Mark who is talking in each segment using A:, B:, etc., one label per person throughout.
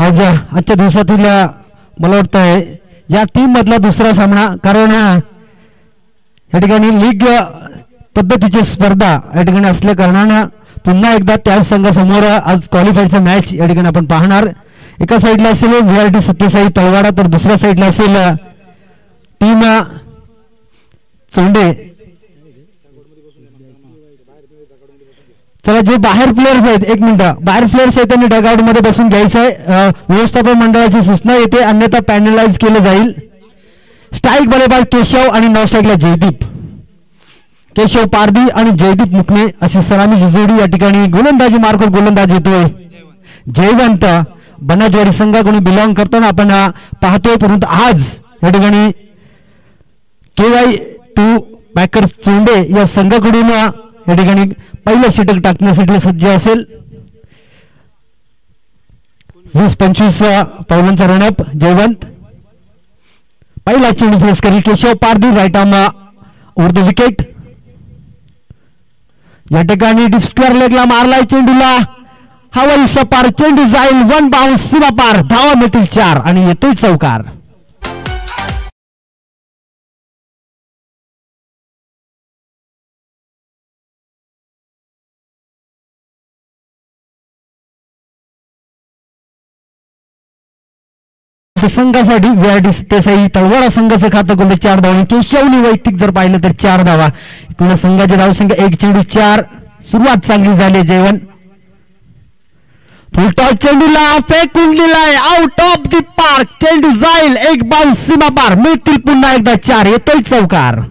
A: आजच्या दिवसातील मला वाटतंय या टीम मधला दुसरा सामना, कारण या ठिकाणी लीग पद्धतीची स्पर्धा या ठिकाणी असल्या कारणानं पुन्हा एकदा त्याच संघासमोर आज क्वालिफायरचा मॅच या ठिकाणी आपण पाहणार. एका साईडला असेल VRT सत्यसाई तळवाडा, तर दुसऱ्या साईडला असेल टीम चोंडे. चला, जे बाहेर प्लेयर्स आहेत, एक मिनिट, बाहेर प्लेयर्स आहेत त्यांनी डगआउट मध्ये बसून घ्यायचं आहे. व्यवस्थापन मंडळाची सूचना येते, अन्यथा पॅनलाइज केलं जाईल. स्ट्राईक बल्लेबाज केशव आणि नॉन स्ट्राईकला जयदीप. केशव पारधी आणि जयदीप मुकणे अशी सलामीची जोडी या ठिकाणी. गोलंदाजी मार्फत गोलंदाज येतोय जयवंत बनाजवाडी संघाकडून बिलॉंग करताना आपण पाहतोय. परंतु आज या ठिकाणी KY2 पॅकर्स चोंडे या संघाकडून या ठिकाणी पहिलं षटक टाकण्यासाठी सज्ज असेल. 20-25 पावलांचा रनअप जयवंत. पहिला चेंडू फेस करेल Keshav Pardhi, right arm over the wicket. या ठिकाणी डीप स्क्वेअर लेगला मारलाय चेंडूला, हवाई सपार, चेंडू जाईल वन बाउन्स सीमा पार, धावा मिळतील 4 आणि येतोय चौकार. संघासाठी VRT सत्यसाई तळवाडा संघाचं खातं गोल 4 धावा. केशवनी वैयक्तिक जर पाहिलं तर 4 धावा. एकूण संघाची धावसंख्या 1 चेंडू 4. सुरुवात चांगली झाली जयवंत. फुलटॉस चेंडूला फेकून दिलाय आउट ऑफ द पार्क, चेंडू जाईल एक बाउन्स सीमा पार, मिळतील पुन्हा एकदा 4, येतोय चौकार.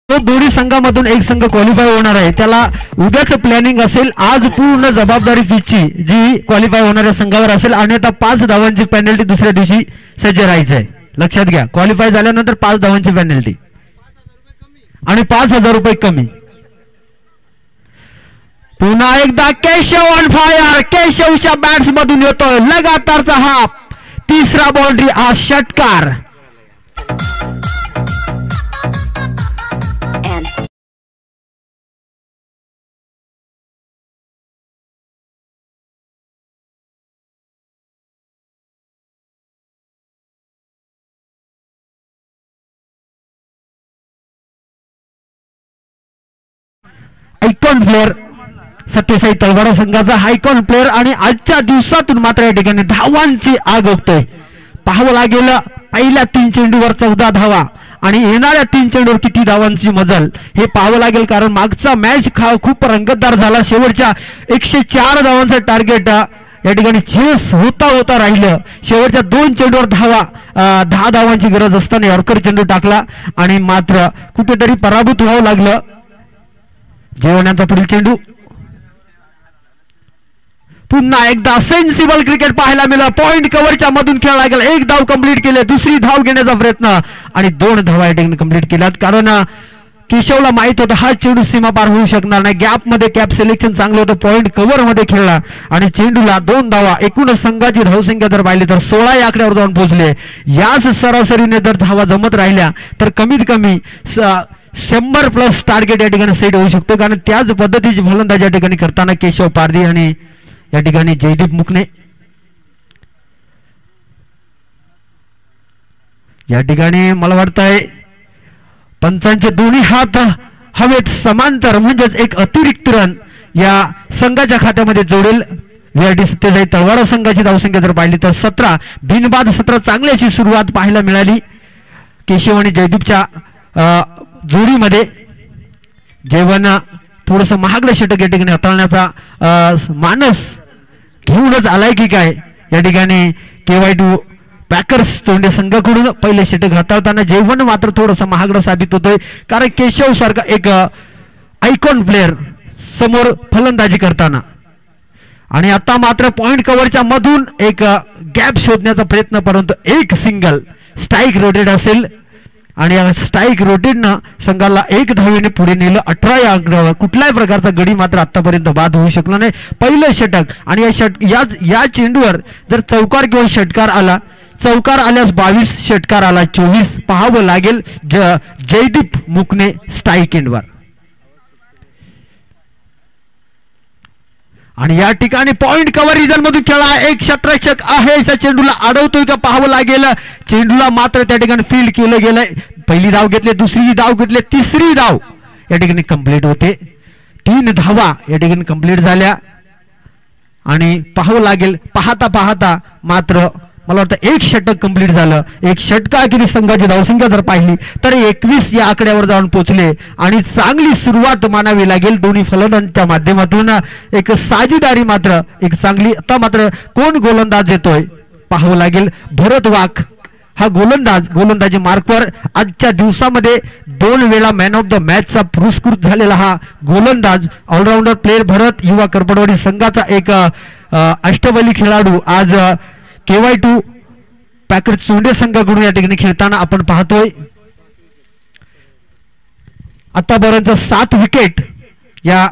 A: दोन्ही संघामधून एक संघ क्वालिफाय होणार आहे, त्याला उद्याच प्लॅनिंग असेल. आज पूर्ण जबाबदारी पिचची जी क्वालिफाय होणाऱ्या संघावर असेल, अन्यथा 5 धावांची पेनल्टी दुसऱ्या दिवशी सज्ज राहायचं आहे. लक्षात घ्या, क्वालिफाय झाल्यानंतर 5 धावांची पेनल्टी आणि 5,000 रुपये कमी. पुन्हा एकदा केशव ऑन फायर, केशवच्या बॅट्स मधून येतोय लगातारचा हा 3रा बाउंड्री, हा षटकार. आयकॉन प्लेअर सत्यसाई तळवाडा संघाचा आयकॉन प्लेअर, आणि आजच्या दिवसातून मात्र या ठिकाणी धावांची आग ओकतोय. पाहावं लागेल पहिल्या 3 चेंडूवर 14 धावा आणि येणाऱ्या 3 चेंडूवर किती धावांची मजल हे पाहावं लागेल, कारण मागचा मॅच खूप रंगतदार झाला. शेवटच्या 104 धावांचं टार्गेट या ठिकाणी चेस होता राहिलं. शेवटच्या 2 चेंडूवर 10 धावांची गरज असताना यॉर्कर चेंडू टाकला आणि मात्र कुठेतरी पराभूत व्हावं लागलं. जेवणाचा पुढील चेंडू, पुन्हा एकदा सेन्सिबल क्रिकेट पाहायला मिळालं. पॉइंट कव्हरच्या मधून खेळला गेला, 1 धाव कंप्लीट केले, दुसरी धाव घेण्याचा प्रयत्न आणि 2 धावा या ठिकाणी कंप्लीट केल्यात, कारण केशवला माहित होतं हा चेंडू सीमा पार होऊ शकणार नाही. गॅप मध्ये कॅप सिलेक्शन चांगलं होतं, पॉइंट कव्हर मध्ये खेळला आणि चेंडूला 2 धावा. एकूण संघाची धावसंख्या जर पाहिली तर 16 या आकड्यावर जाऊन पोहोचले. याच सरासरीने जर धावा जमत राहिल्या तर कमीत कमी 100+ टार्गेट या ठिकाणी सेट होऊ शकतो, कारण त्याच पद्धतीची फलंदाजी या ठिकाणी करताना केशव पारधी आणि या ठिकाणी जयदीप मुकणे. या ठिकाणी मला वाटतंय पंचांचे दोन्ही हात हवेत समांतर, म्हणजेच एक अतिरिक्त रन या संघाच्या खात्यामध्ये जोडेल. VRT सत्यसाई तळवाडा संघाची धावसंख्या जर पाहिली तर 17, बिनबाद 17. चांगली अशी सुरुवात पाहायला मिळाली केशव आणि जयदीपच्या जोडीमध्ये. जयवन थोडस महागडं षटक या ठिकाणी हाताळण्याचा मानस घेऊनच आलाय की काय. या ठिकाणी KY2 पॅकर्स तोंडे संघाकडून पहिले षटक हाताळताना जयवन मात्र थोडस महागडं साबित होतोय, कारण केशव सारखा एक आयकॉन प्लेअर समोर फलंदाजी करताना. आणि आता मात्र पॉइंट कव्हरच्या मधून एक गॅप शोधण्याचा प्रयत्न, परंतु एक सिंगल स्ट्राईक रोटेट असेल आणि स्ट्राईक रोटेटनं संघाला 1 धावेने पुढे नेलं 18 या अंकावर. कुठल्याही प्रकारचा गडी मात्र आतापर्यंत बाद होऊ शकला नाही. पहिलं षटक आणि या चेंडूवर जर चौकार किंवा षटकार आला, चौकार आल्यास 22, षटकार आला 24. पाहावं लागेल जयदीप मुकणे स्ट्राईक एंडवर. आणि या ठिकाणी पॉइंट कव्हर रिजन मधून खेळा एक क्षेत्ररक्षक आहे, त्या चेंडूला अडवतोय का पाहावं लागेल. चेंडूला मात्र त्या ठिकाणी फील्ड केलं गेलंय. पहिली धाव घेतली, दुसरी धाव घेतली, तिसरी धाव या ठिकाणी कंप्लीट होते. 3 धावा या ठिकाणी कंप्लीट झाल्या. आणि पाहावं लागेल पाहता पाहता मात्र मला वाटतं 1 षटक कंप्लीट झालं. 1 षटकाखेरीज संघाची धावसंख्या जर पाहिली तर 21 या आकड्यावर जाऊन पोहोचले. आणि चांगली सुरुवात मानावी लागेल दोन्ही फलंदाजांच्या माध्यमातून. एक साजेदारी मात्र एक चांगली. आता मात्र कोण गोलंदाज येतोय पाहावं लागेल. भरत वाघ हा गोलंदाजी मार्कवर आजच्या दिवसामध्ये 2 वेळा मॅन ऑफ द मॅचचा पुरस्कृत झालेला हा गोलंदाज ऑलराऊंडर प्लेयर भरत युवा करपडवाडी संघाचा एक अष्टबली खेळाडू आज KY2 पॅकेज सोंडे संघाकडून या ठिकाणी खेळताना आपण पाहतोय. आतापर्यंत 7 विकेट या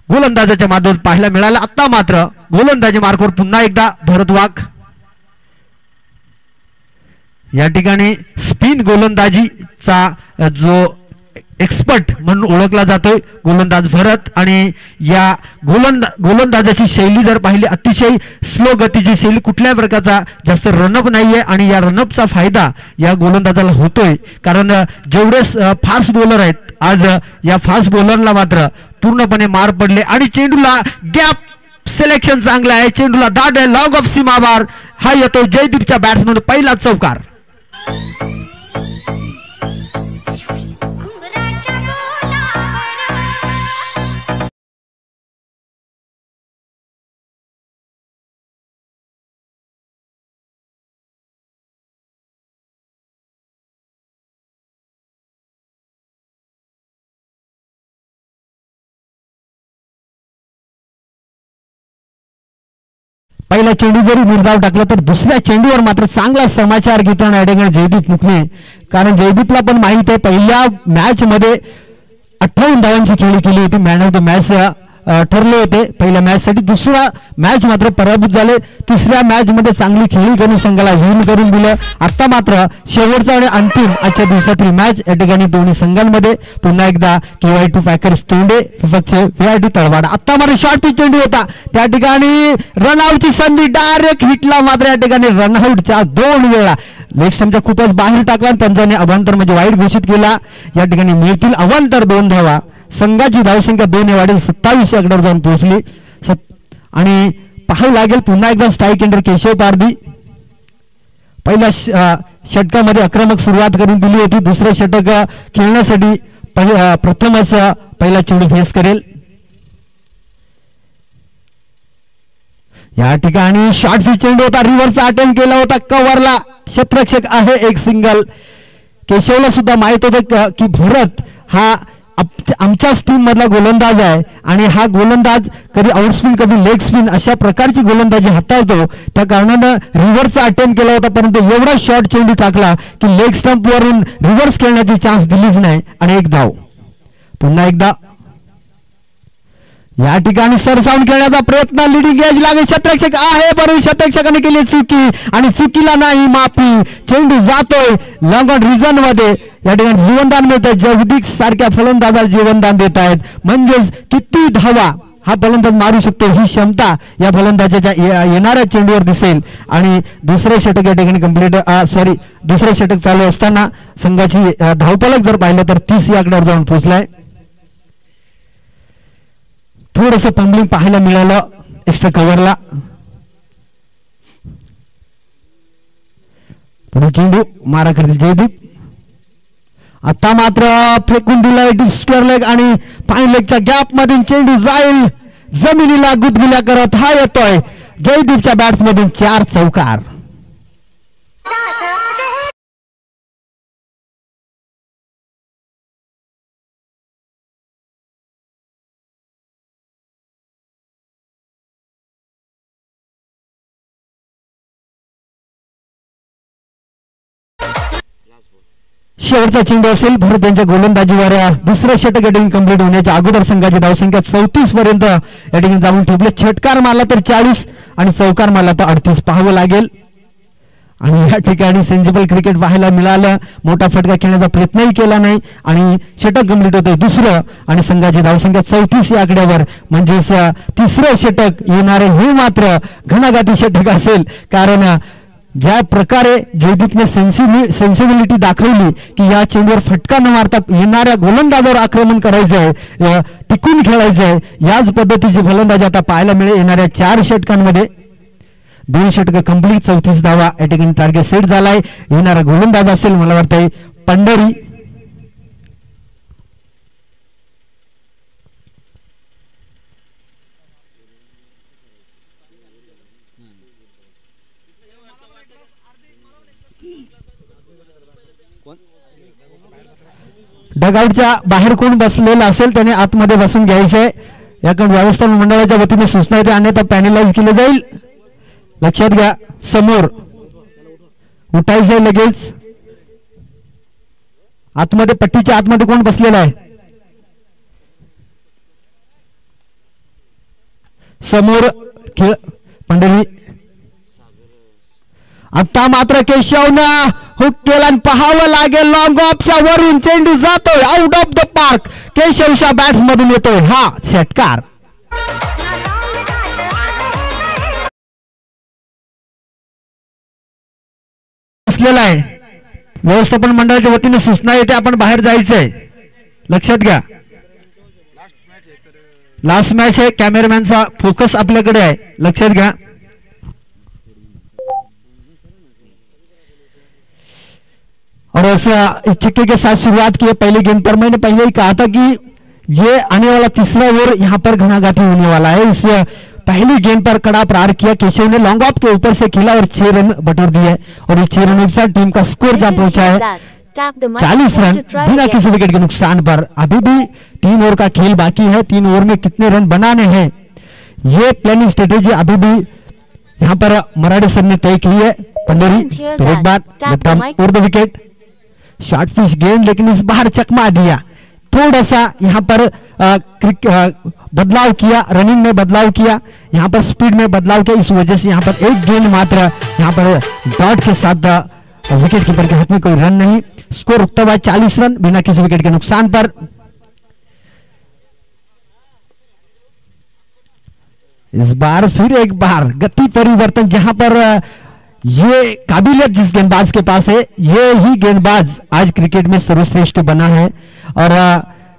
A: गोलंदाजाच्या माध्यमातून पाहायला मिळाला. आता मात्र गोलंदाजी मार्कवर पुन्हा एकदा भरत वाघ. या ठिकाणी स्पिन गोलंदाजीचा जो एक्सपर्ट म्हणून ओळखला जातोय गोलंदाज भरत. आणि या गोलंदाजाची शैली जर पाहिली अतिशय स्लो गतीची शैली, कुठल्याही प्रकारचा जास्त रनअप नाहीये. आणि या रनअपचा फायदा या गोलंदाजाला होतोय कारण जेवढे फास्ट बॉलर आहेत आज या फास्ट बॉलरला मात्र पूर्णपणे मार पडले. आणि चेंडूला गॅप सिलेक्शन चांगलं आहे, चेंडूला दाट आहे, लॉग ऑफ सीमाबार हा येतो जयदीपच्या बॅट्समन पहिला चौकार. पहिला चेंडू जरी निर्धाव टाकला तर दुसऱ्या चेंडूवर मात्र चांगला समाचार घेताना या ठिकाणी जयदीप मुकणे. कारण जयदीपला पण माहित आहे पहिल्या मॅच मध्ये 58 धावांची खेळी केली होती, मॅन ऑफ द मॅच ठरले होते पहिल्या मॅच साठी. दुसरा मॅच मात्र पराभूत झाले. तिसऱ्या मॅच मध्ये चांगली खेळी करून संघाला विन करून दिलं. आता मात्र शेवटचा आणि अंतिम आजच्या दिवसातील मॅच या ठिकाणी दोन्ही संघांमध्ये पुन्हा एकदा KY2 पॅकर्स तोंडे विपक्षे VRD तळवाडा. आता मात्र शॉर्ट पिच चेंडू होता, त्या ठिकाणी रनआउटची संधी डायरेक्ट हिटला. मात्र या ठिकाणी रनआउटच्या 2 वेळा लेग स्टंपच्या खूपच बाहेर टाकला आणि पंचाने अवांतर म्हणजे वाईट घोषित केला. या ठिकाणी मिळतील अवांतर 2 धावा. संघाची धावसंख्या 2 वाढेल 27 आकड्यावर जाऊन पोहोचली. आणि पाहावं लागेल पुन्हा एकदा स्ट्राईक एंडर केशव पारधी. पहिल्या षटकामध्ये आक्रमक सुरुवात करून दिली होती. दुसरे षटक खेळण्यासाठी प्रथमच पहिला चेंडू फेस करेल. या ठिकाणी शॉर्ट पिच चेंडू होता, रिव्हरचा अटेम्प्ट केला होता, कव्हरला क्षेत्ररक्षक आहे एक सिंगल. केशवला सुद्धा माहित होतं की भरत हा आमच्याच टीम मधला गोलंदाज आहे आणि हा गोलंदाज कधी आउटस्पिन कधी लेग स्पिन अशा प्रकारची गोलंदाजी हाताळतो. त्या कारणानं रिव्हर्सचा अटेम्प्ट केला होता, परंतु एवढा शॉर्ट चेंडू टाकला की लेग स्टंप वरून रिव्हर्स खेळण्याची चान्स दिलीच नाही. आणि 1 धाव. पुन्हा एकदा या ठिकाणी सरसावून खेळण्याचा प्रयत्न, लिडिंग एज लागेल, क्षेत्ररक्षक आहे परंतु क्षेत्ररक्षकाने केली चुकी आणि चुकीला नाही माफी. चेंडू जातोय लॉंग ऑन रिजन मध्ये. या ठिकाणी जीवनदान मिळत आहे, जगदीश सारख्या फलंदाजाला जीवनदान देत आहेत. म्हणजेच किती धावा हा फलंदाज मारू शकतो ही क्षमता या फलंदाजाच्या येणाऱ्या चेंडूवर दिसेल. आणि दुसरे षटक या ठिकाणी कंप्लीट दुसरे षटक चालू असताना संघाची धावफलक जर पाहिलं तर 30 या आकड्यावर जाऊन पोहोचलाय. थोडस पंबलिंग पाहायला मिळालं एक्स्ट्रा कव्हरला. पुढे चेंडू मारा करतील जयदीप. आता मात्र फेकून दिलाय डीप स्क्वेअर लेग आणि फाईन लेगच्या गॅप मधून चेंडू जाईल जमिनीला गुदगुल्या करत. हा येतोय जयदीपच्या बॅट्स मधून 4 चौकार. शेवटचा चेंडू असेल भरत यांच्या गोलंदाजीवर दुसरं षटक या ठिकाणी कंप्लीट होण्याच्या अगोदर संघाची धावसंख्या 34 पर्यंत या ठिकाणी जाऊन ठेवले. षटकार मारला तर 40 आणि चौकार मारला तर 38 पाहावं लागेल. आणि या ठिकाणी सेन्सिबल क्रिकेट पाहायला मिळालं. मोठा फटका खेळण्याचा प्रयत्नही केला नाही आणि षटक कंप्लीट होतंय दुसरं आणि संघाची धावसंख्या 34 या आकड्यावर. म्हणजेच तिसरं षटक येणारे हे मात्र घणाघाती षटक असेल. कारण ज्या प्रकारे जयदीपने सेन्सिबिलिटी दाखवली की या चेंडूवर फटका न मारता येणाऱ्या गोलंदाजावर आक्रमण करायचं आहे, टिकून खेळायचं आहे, याच पद्धतीची फलंदाजी आता पाहायला मिळेल. येणाऱ्या 4 षटकांमध्ये 2 षटक कंप्लीट, 34 धावा या ठिकाणी टार्गेट सेट झालाय. येणारा गोलंदाज असेल मला वाटतंय पंढरी. डगआउटच्या बाहेर कोण बसलेला असेल त्याने आतमध्ये बसून घ्यायचंय. याकडे व्यवस्थापन मंडळाच्या वतीने सूचना येते अन्यथा पॅनलाइज केले जाईल. लक्षात घ्या. समोर उठायचंय लगेच. आतमध्ये पट्टीच्या आतमध्ये कोण बसलेला आहे? समोर खेळ पंढरी. आता मात्र केशवनं हुक केला आणि पाहावं लागेल लॉंग ऑफच्या वरून चेंडू जातोय आउट ऑफ द पार्क. केशवच्या बॅट्स मधून येतोय हा षटकार. बसलेला आहे. व्यवस्थापन मंडळाच्या वतीने सूचना येते आपण बाहेर जायचंय. लक्षात घ्या. लास्ट मॅच आहे. कॅमेरामॅनचा फोकस आपल्याकडे आहे. लक्षात घ्या. और ऐसा छक्के के साथ शुरुआत की पहली गेंद पर मैंने पहले ही कहा था कि ये आने वाला तीसरा ओवर यहाँ पर घनाघाती होने वाला है. इस पहली गेंद पर कड़ा प्रहार किया केशव ने, लॉन्ग ऑफ के ऊपर से खेला और 6 रन बटोर दिए और ये 6 रनों के साथ टीम का स्कोर जहां पहुंचा है 40 रन बिना किसी विकेट के नुकसान पर. अभी भी 3 ओवर का खेल बाकी है. 3 ओवर में कितने रन बनाने हैं ये प्लानिंग स्ट्रेटेजी अभी भी यहाँ पर मराठी सर ने तय की है. पंडरी तो एक बात और द विकेट शॉर्ट पिच गेंद लेकिन इस बार चकमा दिया. थोड़ा सा यहाँ पर बदलाव किया, रनिंग में बदलाव किया, यहाँ पर स्पीड में बदलाव किया. इस वजह से यहाँ पर एक गेंद मात्र यहाँ पर डॉट के साथ विकेट कीपर के हाथ में कोई रन नहीं. स्कोर रुकता हुआ 40 रन बिना किसी विकेट के नुकसान पर. इस बार फिर एक बार गति परिवर्तन जहां पर ये काबिलियत जिस गेंदबाज के पास है ये ही गेंदबाज आज क्रिकेट में सर्वश्रेष्ठ बना है. और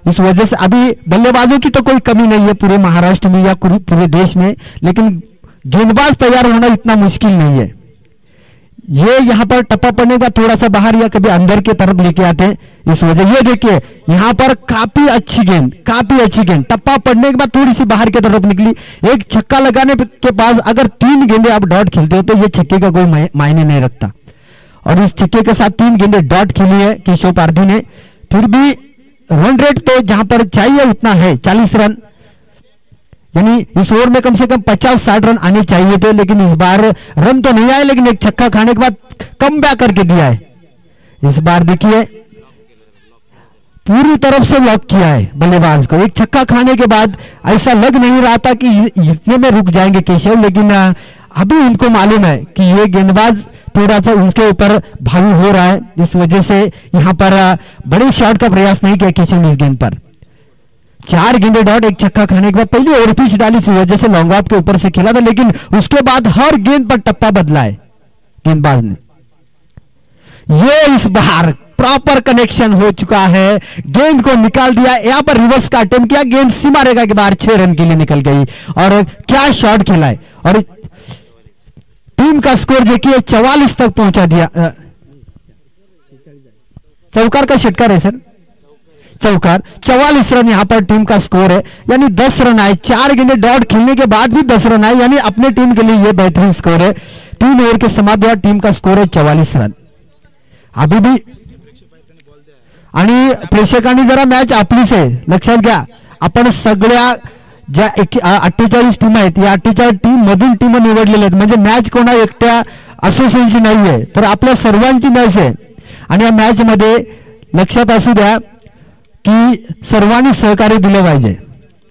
A: इस वजह से अभी बल्लेबाजों की तो कोई कमी नहीं है पूरे महाराष्ट्र में या पूरे देश में, लेकिन गेंदबाज तैयार होना इतना मुश्किल नहीं है. ये यहाँ पर टप्पा पड़ने के बाद थोड़ा सा बाहर या कभी अंदर की तरफ लेके आते हैं. इस वजह ये देखिए यहाँ पर काफी अच्छी गेंद टप्पा पड़ने के बाद थोड़ी सी बाहर की तरफ निकली. एक छक्का लगाने के पास अगर 3 गेंदे आप डॉट खेलते हो तो ये छक्के का कोई मायने नहीं रखता. और इस छक्के के साथ 3 गेंदे डॉट खेली है केशव पारधी ने. फिर भी रन रेट तो जहां पर चाहिए उतना है 40 रन, यानी इस ओवर में कम से कम 50-60 रन आने चाहिए थे. लेकिन इस बार रन तो नहीं आए लेकिन एक छक्का खाने के बाद कम बैक करके दिया है. इस बार देखिए पूरी तरफ से ब्लॉक किया है बल्लेबाज को. एक छक्का खाने के बाद ऐसा लग नहीं रहा था कि इतने में रुक जाएंगे केशव, लेकिन अभी उनको मालूम है कि ये गेंदबाज थोड़ा सा उनके ऊपर भारी हो रहा है. इस वजह से यहां पर बड़े शॉट का प्रयास नहीं किया केशव ने इस गेंद पर. 4 गेंदे डॉट, एक छक्का खाने के बाद पहले ओवर पिच डाली, इस वजह से लॉन्ग ऑफ के ऊपर से खेला था. लेकिन उसके बाद हर गेंद पर टप्पा बदला है गेंदबाज ने. ये इस बार प्रॉपर कनेक्शन हो चुका है. गेंद को निकाल दिया, यहां पर रिवर्स का अटेम्प्ट किया, गेंद सीमा रेखा के बाहर 6 रन के लिए निकल गई. और क्या शॉट खेला है. और टीम का स्कोर देखिए 44 तक पहुंचा दिया. चौकार का षटकार है सर, चौकार. 44 रन यहां पर टीम का स्कोर है, यानी 10 रन आए. 4 गेंदे डॉट खेलने के बाद भी 10 रन आए, यानी अपने टीम के लिए यह बेहतरीन स्कोर है. 3 ओवर के समाप्त हुआ टीम का स्कोर है 44 रन. अभी भी आणि प्रेक्षकांनी जरा मॅच आपलीच आहे लक्षात घ्या. आपण सगळ्या ज्या 48 टीम आहेत या 48 टीम मधून टीम निवडलेल्या आहेत. म्हणजे मॅच कोणा एकट्या असोसिएशनची नाही आहे, तर आपल्या सर्वांची मॅच आहे. आणि या मॅच मध्ये
B: लक्षात असू द्या की सर्वांनी सहकार्य दिलं पाहिजे.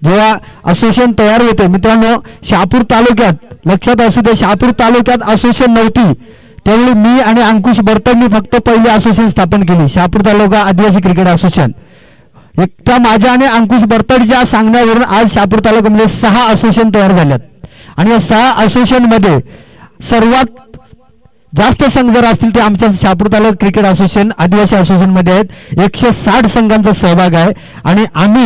B: जेव्हा असोसिएशन तयार होते मित्रांनो, शहापूर तालुक्यात लक्षात असू द्या, शहापूर तालुक्यात असोसिएशन नव्हती. त्यावेळी मी आणि अंकुश बर्तडनी फक्त पहिली असोसिएशन स्थापन केली, शहापूर तालुका आदिवासी क्रिकेट असोसिएशन. एकटा माझ्या आणि अंकुश बर्तडच्या सांगण्यावरून आज शहापूर तालुक्यामध्ये 6 असोसिएशन तयार झाल्यात. आणि या 6 असोसिएशनमध्ये सर्वात जास्त संघ जर असतील ते आमच्या शहापूर तालुका क्रिकेट असोसिएशन आदिवासी असोसिएशनमध्ये आहेत. 160 संघांचा सहभाग आहे. आणि आम्ही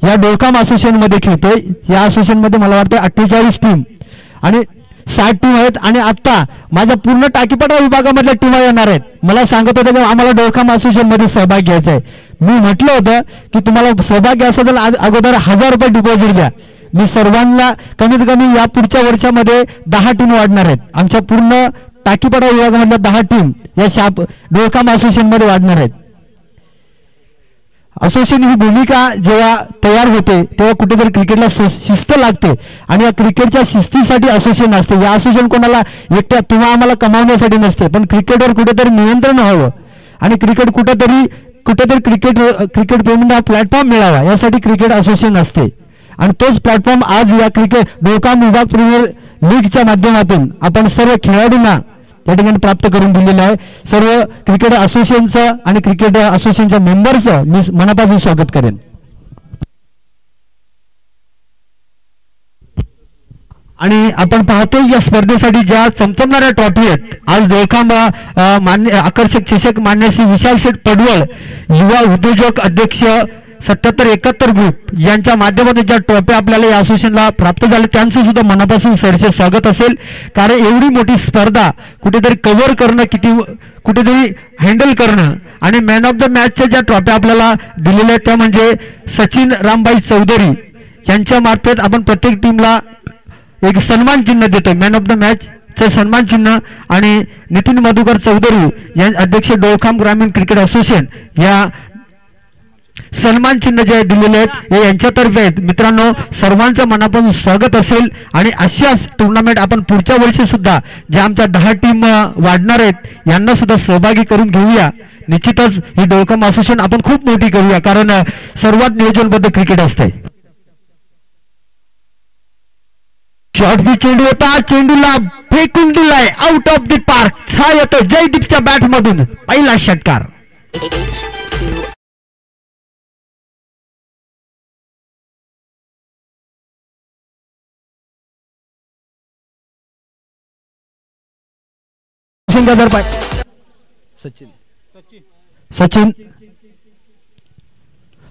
B: या डोळकाम असोसिएशनमध्ये खेळतोय. या असोसिएशनमध्ये मला वाटतं 48 टीम आणि 60 टीम आहेत. आणि आता माझ्या पूर्ण टाकीपाडा विभागामधल्या टीमा येणार आहेत. मला सांगत होत्या की आम्हाला डोळकाम असोसिएशनमध्ये सहभाग घ्यायचा आहे. मी म्हटलं होतं की तुम्हाला सहभाग घ्यायचा तर अगोदर 1000 रुपये डिपॉझिट द्या. मी सर्वांना कमीत कमी या पुढच्या वर्षामध्ये 10 टीम वाढणार आहेत. आमच्या पूर्ण टाकीपाडा विभागामधल्या 10 टीम या डोळकाम असोसिएशनमध्ये वाढणार आहेत. असोसिएशन ही भूमिका जेव्हा तयार होते तेव्हा कुठेतरी क्रिकेटला शिस्त लागते. आणि या क्रिकेटच्या शिस्तीसाठी असोसिएशन असते. या असोसिएशन कोणाला एकट्या तुम्हा आम्हाला कमावण्यासाठी नसते, पण क्रिकेटवर कुठेतरी नियंत्रण हवं आणि क्रिकेट कुठेतरी क्रिकेट प्रेमींना हा प्लॅटफॉर्म मिळावा यासाठी क्रिकेट असोसिएशन असते. आणि तोच प्लॅटफॉर्म आज या क्रिकेट डोळकाम विभाग प्रीमियर लीगच्या माध्यमातून आपण सर्व खेळाडूंना या ठिकाणी प्राप्त करून दिलेलं आहे. सर्व क्रिकेट असोसिएशनचं आणि क्रिकेट असोसिएशनच्या मेंबरचं मी मनापासून स्वागत करेन. आणि आपण पाहतोय या स्पर्धेसाठी ज्या चमचमणाऱ्या ट्रॉफी आहेत, आज डोळकाम आकर्षक चषक मान्य श्री विशाल शेठ पडवळ युवा उद्योजक अध्यक्ष 77-71 ग्रुप यांच्या माध्यमातून ज्या ट्रॉफी आपल्याला या असोसिएशनला प्राप्त झाल्या त्यांचं सुद्धा मनापासून सरचे स्वागत असेल. कारण एवढी मोठी स्पर्धा कुठेतरी कव्हर करणं, कुठेतरी हँडल करणं आणि मॅन ऑफ द मॅचच्या ज्या ट्रॉफी आपल्याला दिलेल्या त्या म्हणजे सचिन रामबाई चौधरी यांच्या मार्फत आपण प्रत्येक टीमला एक सन्मान चिन्ह देतोय, मॅन ऑफ द मॅच चे सन्मान चिन्ह. आणि नितीन मधुकर चौधरी या अध्यक्ष डोळकाम ग्रामीण क्रिकेट असोसिएशन या सन्मान चिन्ह जे दिलेले आहेत हे यांच्यातर्फे आहेत. मित्रांनो, सर्वांचं मनापासून स्वागत असेल. आणि अशाच टुर्नामेंट आपण पुढच्या वर्षी सुद्धा ज्या आमच्या 10 टीम वाढणार आहेत यांना सुद्धा सहभागी करून घेऊया. निश्चितच ही डोळकाम असोसिएशन आपण खूप मोठी करूया, कारण सर्वात नियोजनबद्ध क्रिकेट असते. शॉर्ट बी चेंडू होता, चेंडूला फेकून दिलाय आउट ऑफ द पार्क. छा येतो जयदीपच्या बॅट मधून पहिला षटकार. सचिन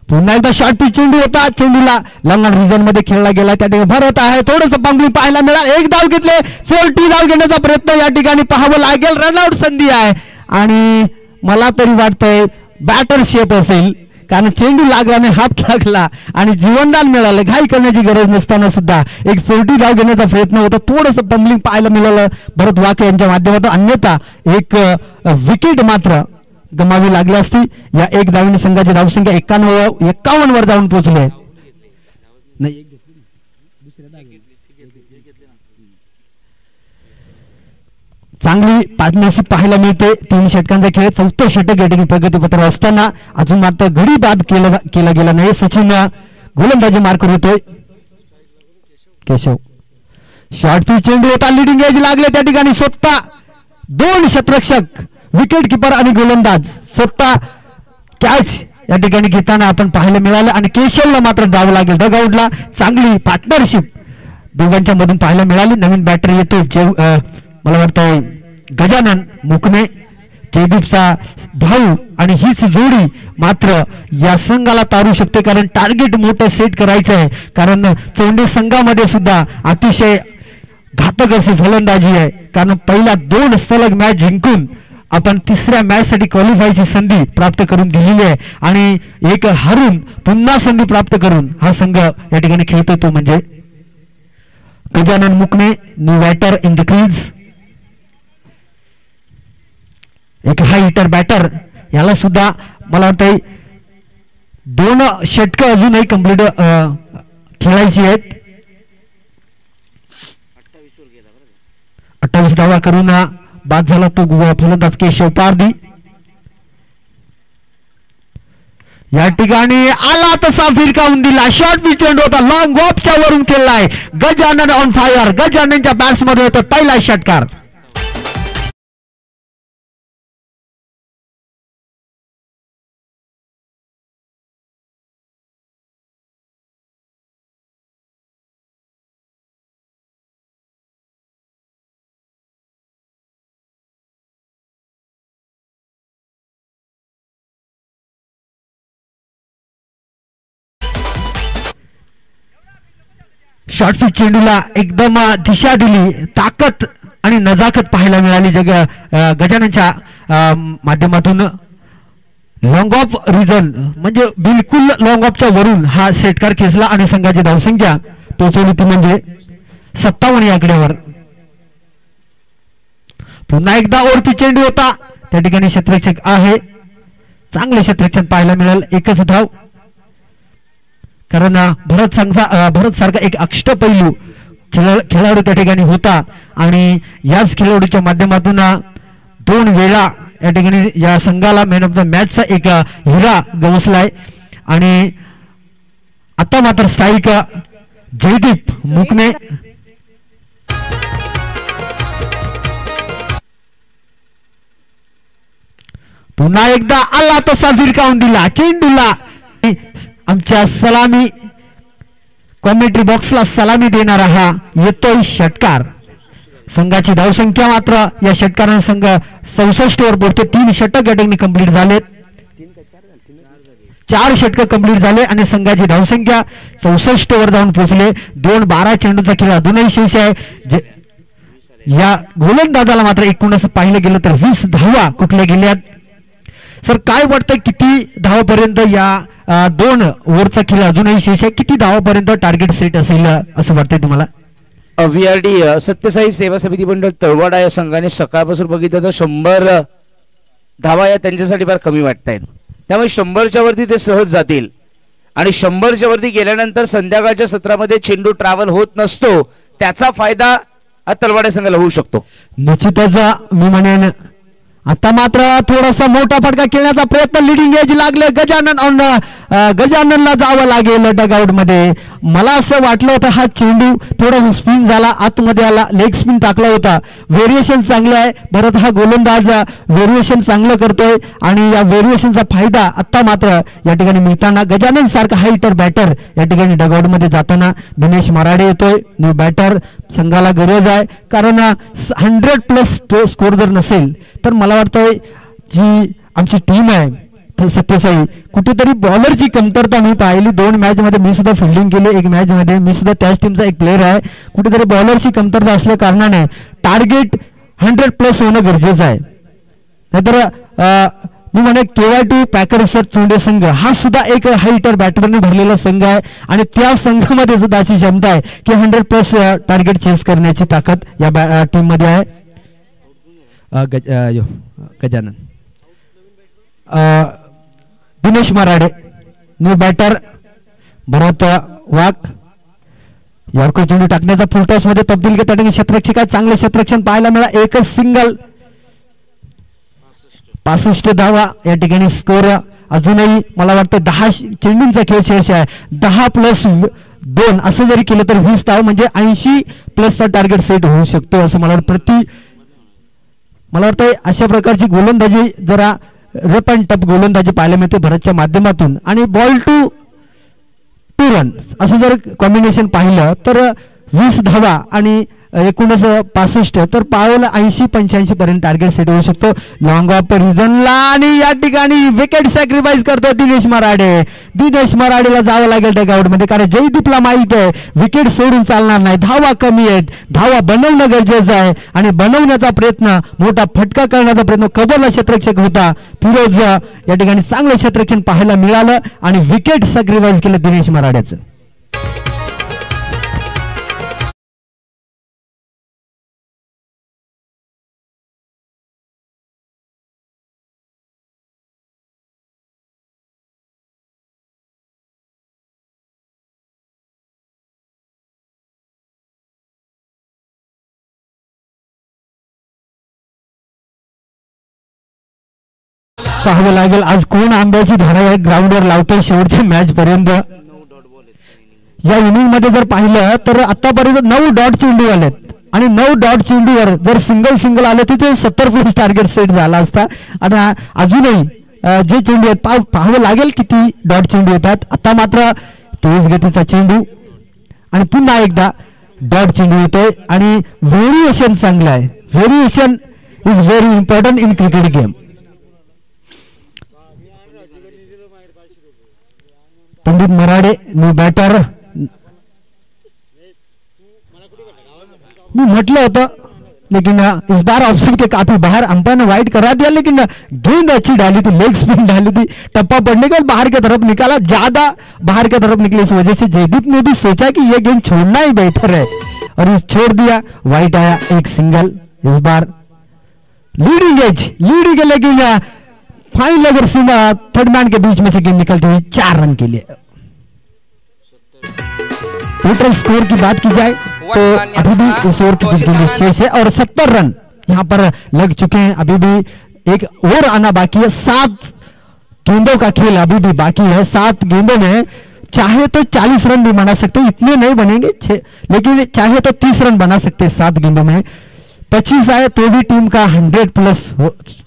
B: पुन्हा एकदा शॉर्ट पिच चेंडू होता, चेंडूला लंगण रिजन मध्ये खेळला गेला. त्या ठिकाणी भरत आहे, थोडंसं पंगली पाहायला मिळालं. एक धाव घेतले, 40 धाव घेण्याचा प्रयत्न या ठिकाणी पाहावं लागेल. रनआउट संधी आहे आणि मला तरी वाटतंय बॅटर शेप असेल, कारण चेंडू लागला आणि हात लागला आणि जीवनदान मिळालं. घाई करण्याची गरज नसताना सुद्धा एक 40 धाव घेण्याचा प्रयत्न होता. थोडंसं पंबलिंग पाहायला मिळालं भरत वाके यांच्या माध्यमातून, अन्यथा एक विकेट मात्र गमावी लागली असती. या एक धावीने संघाची धावसंख्या 51 वर जाऊन पोहोचली आहे. चांगली पार्टनरशिप पाहायला मिळते. 3 षटकांचा खेळ, 4थं षटक या ठिकाणी प्रगतीपत्र असताना अजून मात्र गडी बाद केला गेला नाही. सचिन गोलंदाजी मार्कर होतोय. केशव शॉर्ट पिच चेंडू होता, लिडिंग एज लागले त्या ठिकाणी. स्वतः 2 क्षेत्ररक्षक, विकेट किपर आणि गोलंदाज स्वतः कॅच या ठिकाणी घेताना आपण पाहायला मिळालं. आणि केशवला मात्र डाव लागेल. डगआउटला चांगली पार्टनरशिप दोघांच्या मधून पाहायला मिळाली. नवीन बॅटर येतो, मला वाटतं गजानन मुकणे, जयदीपचा भाऊ. आणि हीच जोडी मात्र या संघाला तारू शकते, कारण टार्गेट मोठं सेट करायचं आहे. कारण चोंडे संघामध्ये सुद्धा अतिशय घातक अशी फलंदाजी आहे. कारण पहिल्या 2 सलग मॅच जिंकून आपण 3ऱ्या मॅच साठी क्वालिफायची संधी प्राप्त करून दिलेली आहे. आणि एक हारून पुन्हा संधी प्राप्त करून हा संघ या ठिकाणी खेळतो तो म्हणजे Gajanan Mukane, new batter in the crease. एक हाय हिटर बॅटर, याला सुद्धा मला वाटतं 2 षटकं अजूनही कंप्लीट खेळायची आहेत. 28 धावा करून बाद झाला तो फलंदाज केशव पारधी.
A: या ठिकाणी आला तसा फिरकावून दिला. शॉर्ट पिच चेंडू होता, लॉंग ऑफच्या वरून खेळलाय. Gajanan on fire. गजाननच्या बॅट्समध्ये होता पहिला षटकार. शॉर्ट पिच चेंडूला एकदम दिशा दिली, ताकद आणि नजाकत पाहायला मिळाली गजाननच्या माध्यमातून. लॉंग ऑफ रिझन म्हणजे बिलकुल लॉंग ऑफच्या वरून हा षटकार खेचला आणि संघाची धावसंख्या पोहोचवली ती म्हणजे 57 या आकड्यावर. पुन्हा एकदा ओरती चेंडू होता, त्या ठिकाणी क्षेत्ररक्षक आहे, चांगले क्षेत्ररक्षण पाहायला मिळाल. एकच धाव, कारण भरत सारखा एक अष्टपैलू खेळाडू त्या ठिकाणी होता आणि याच खेळाडूच्या माध्यमातून 2 वेळा या ठिकाणी या संघाला मॅन ऑफ द मॅचचा एक हिरा गवसलाय. आणि आता मात्र स्ट्राईक जयदीप मुकणे. पुन्हा एकदा आला तसा फिरकावून दिला चेंडूला. आमच्या सलामी कॉमेंट्री बॉक्सला सलामी देणारा हा येतोय षटकार. संघाची धावसंख्या मात्र या षटकाराने संघ 64 वर पोहोचते. 3 षटक या ठिकाणी कंप्लीट झालेत, 4 षटक कंप्लीट झाले आणि संघाची धावसंख्या 64 वर जाऊन पोहोचले. 2-12 चेंडूचा खेळ अजूनही शेष आहे. या गोलंदाजाला मात्र एकूणच पाहिलं गेलं तर 20 धावा कुठल्या गेल्यात. सर काय वाटतं किती धावापर्यंत या 2 ओव्हरचा खेळ अजूनही शेष आहे, किती धावापर्यंत टार्गेट सेट असेल असं वाटतंय तुम्हाला?
C: VRD सत्यसाई सेवा समिती मंडळ तळवाडा या संघाने सकाळपासून बघितलं तर 100 धावा या त्यांच्यासाठी फार कमी वाटत आहेत. त्यामुळे 100च्या वरती ते सहज जातील आणि 100च्या वरती गेल्यानंतर संध्याकाळच्या सत्रामध्ये चेंडू ट्रॅव्हल होत नसतो, त्याचा फायदा तळवाडा संघाला होऊ शकतो.
B: निश्चितच मी म्हणेन आता मात्र थोडासा मोठा फटका खेळण्याचा प्रयत्न, लिडिंग एज लागले. गजाननला जावं लागेल डगआउट मध्ये. मला असं वाटलं होतं हा चेंडू थोडासा स्पिन झाला, आतमध्ये आला, लेग स्पिन टाकला होता. व्हेरिएशन चांगलं आहे भरत, हा गोलंदाज व्हेरिएशन चांगलं करतोय आणि या व्हेरिएशनचा फायदा आता मात्र या ठिकाणी मिळताना गजानन सारखा हा हिटर बॅटर या ठिकाणी डगआउट मध्ये जाताना दिनेश मराडे येतोय. न्यू बॅटर संघाला गरज आहे, कारण 100+ स्कोर जर नसेल तर मला वाटतंय जी आमची टीम आहे सत्यसाई कुठेतरी बॉलरची कमतरता मी पाहिली. 2 मॅच मध्ये मी सुद्धा फिल्डिंग केली, 1 मॅच मध्ये मी सुद्धा त्याच टीमचा एक प्लेअर आहे. कुठेतरी बॉलरची कमतरता असल्या कारणाने टार्गेट 100+ होणं गरजेचं आहे. नाहीतर मी म्हणे KY2 पॅकर्स चोंडे संघ हा सुद्धा एक हायटर बॅटरने भरलेला संघ आहे आणि त्या संघामध्ये सुद्धा अशी क्षमता आहे की 100+ टार्गेट चेस करण्याची ताकद या टीम मध्ये आहे. गजानन दिनेश मराडे न्यू बॅटर भरत वाघ यॉर्कर चेंडू टाकण्याचा फुलटॉस मध्ये तब्दील घेत आणि क्षेत्ररक्षक चांगले क्षेत्ररक्षण पाहायला मिळालं. एकच सिंगल, 65 धावा या ठिकाणी स्कोर. अजूनही मला वाटतं 10 चेंडूंचा खेळ शेष आहे. 10+2 असं जरी केलं तर 20 धाव म्हणजे 80+ टार्गेट सेट होऊ शकतो असं मला वाटतं. मला वाटतं अशा प्रकारची गोलंदाजी जरा रफ अँड टफ गोलंदाजी पाहायला मिळते भरतच्या माध्यमातून. आणि बॉल टू रन असं जर कॉम्बिनेशन पाहिलं तर 20 धावा आणि एकूणच 65 तर पावला 80-85 पर्यंत टार्गेट सेट होऊ शकतो. लॉंग ऑफ रिझनला आणि या ठिकाणी विकेट सॅक्रिफाईस करतो दिनेश मराडे. दिनेश मराडेला जावं लागेल डगआउट मध्ये, कारण जयदीपला माहित आहे विकेट सोडून चालणार नाही, धावा कमी आहेत, धावा बनवणं गरजेचं आहे आणि बनवण्याचा प्रयत्न, मोठा फटका करण्याचा प्रयत्न कबरला क्षेत्ररक्षक होता फिरोज. या ठिकाणी चांगलं क्षेत्ररक्षण पाहायला मिळालं आणि विकेट सॅक्रिफाईस केलं दिनेश मराडेचं. पाहावं लागेल आज कोण आंब्याची धारा ग्राउंडवर लावतोय शेवटच्या मॅच पर्यंत. या इनिंग मध्ये जर पाहिलं तर आतापर्यंत 9 डॉट चेंडू आलेत आणि 9 डॉट चेंडूवर जर सिंगल आले तिथे 70+ टार्गेट सेट झाला असता. आणि अजूनही जे चेंडू आहेत पाहावं लागेल किती डॉट चेंडू येतात. आता मात्र तेज गतीचा चेंडू आणि पुन्हा एकदा डॉट चेंडू येतोय आणि व्हेरिएशन चांगलं आहे. Variation is very important in cricket game. Pandit Marade new batter. मैं म्हटलं होतं लेकिन इस बार ऑप्शन के काफी बाहर अंपायर ने वाइड करा दिया लेकिन गेंद अच्छी डाली थी, लेग स्पिन डाली थी, टप्पा पड़ने के बाद बाहर की तरफ निकाला, ज्यादा बाहर की तरफ निकली. इस वजह से जयदीप ने भी सोचा कि ये गेंद छोड़ना ही बेहतर है और इस छोड़ दिया. वाइड आया, एक सिंगल. इस बार लीडिंग एज लेकिन फाइन लेगर सीमा थर्ड मैन के बीच में से गेंद निकलती हुई 4 रन के लिए. टोटल स्कोर की बात की जाए तो अभी भी इस ओवर की कुछ गेंदें शेष है और 70 रन यहां पर लग चुके हैं. अभी भी एक और आना बाकी है. 7 गेंदों का खेल अभी भी बाकी है. 7 गेंदों में चाहे तो 40 रन भी बना सकते, इतने नहीं बनेंगे, लेकिन चाहे तो 30 रन बना सकते. 7 गेंदों में 25 आए तो भी टीम का 100+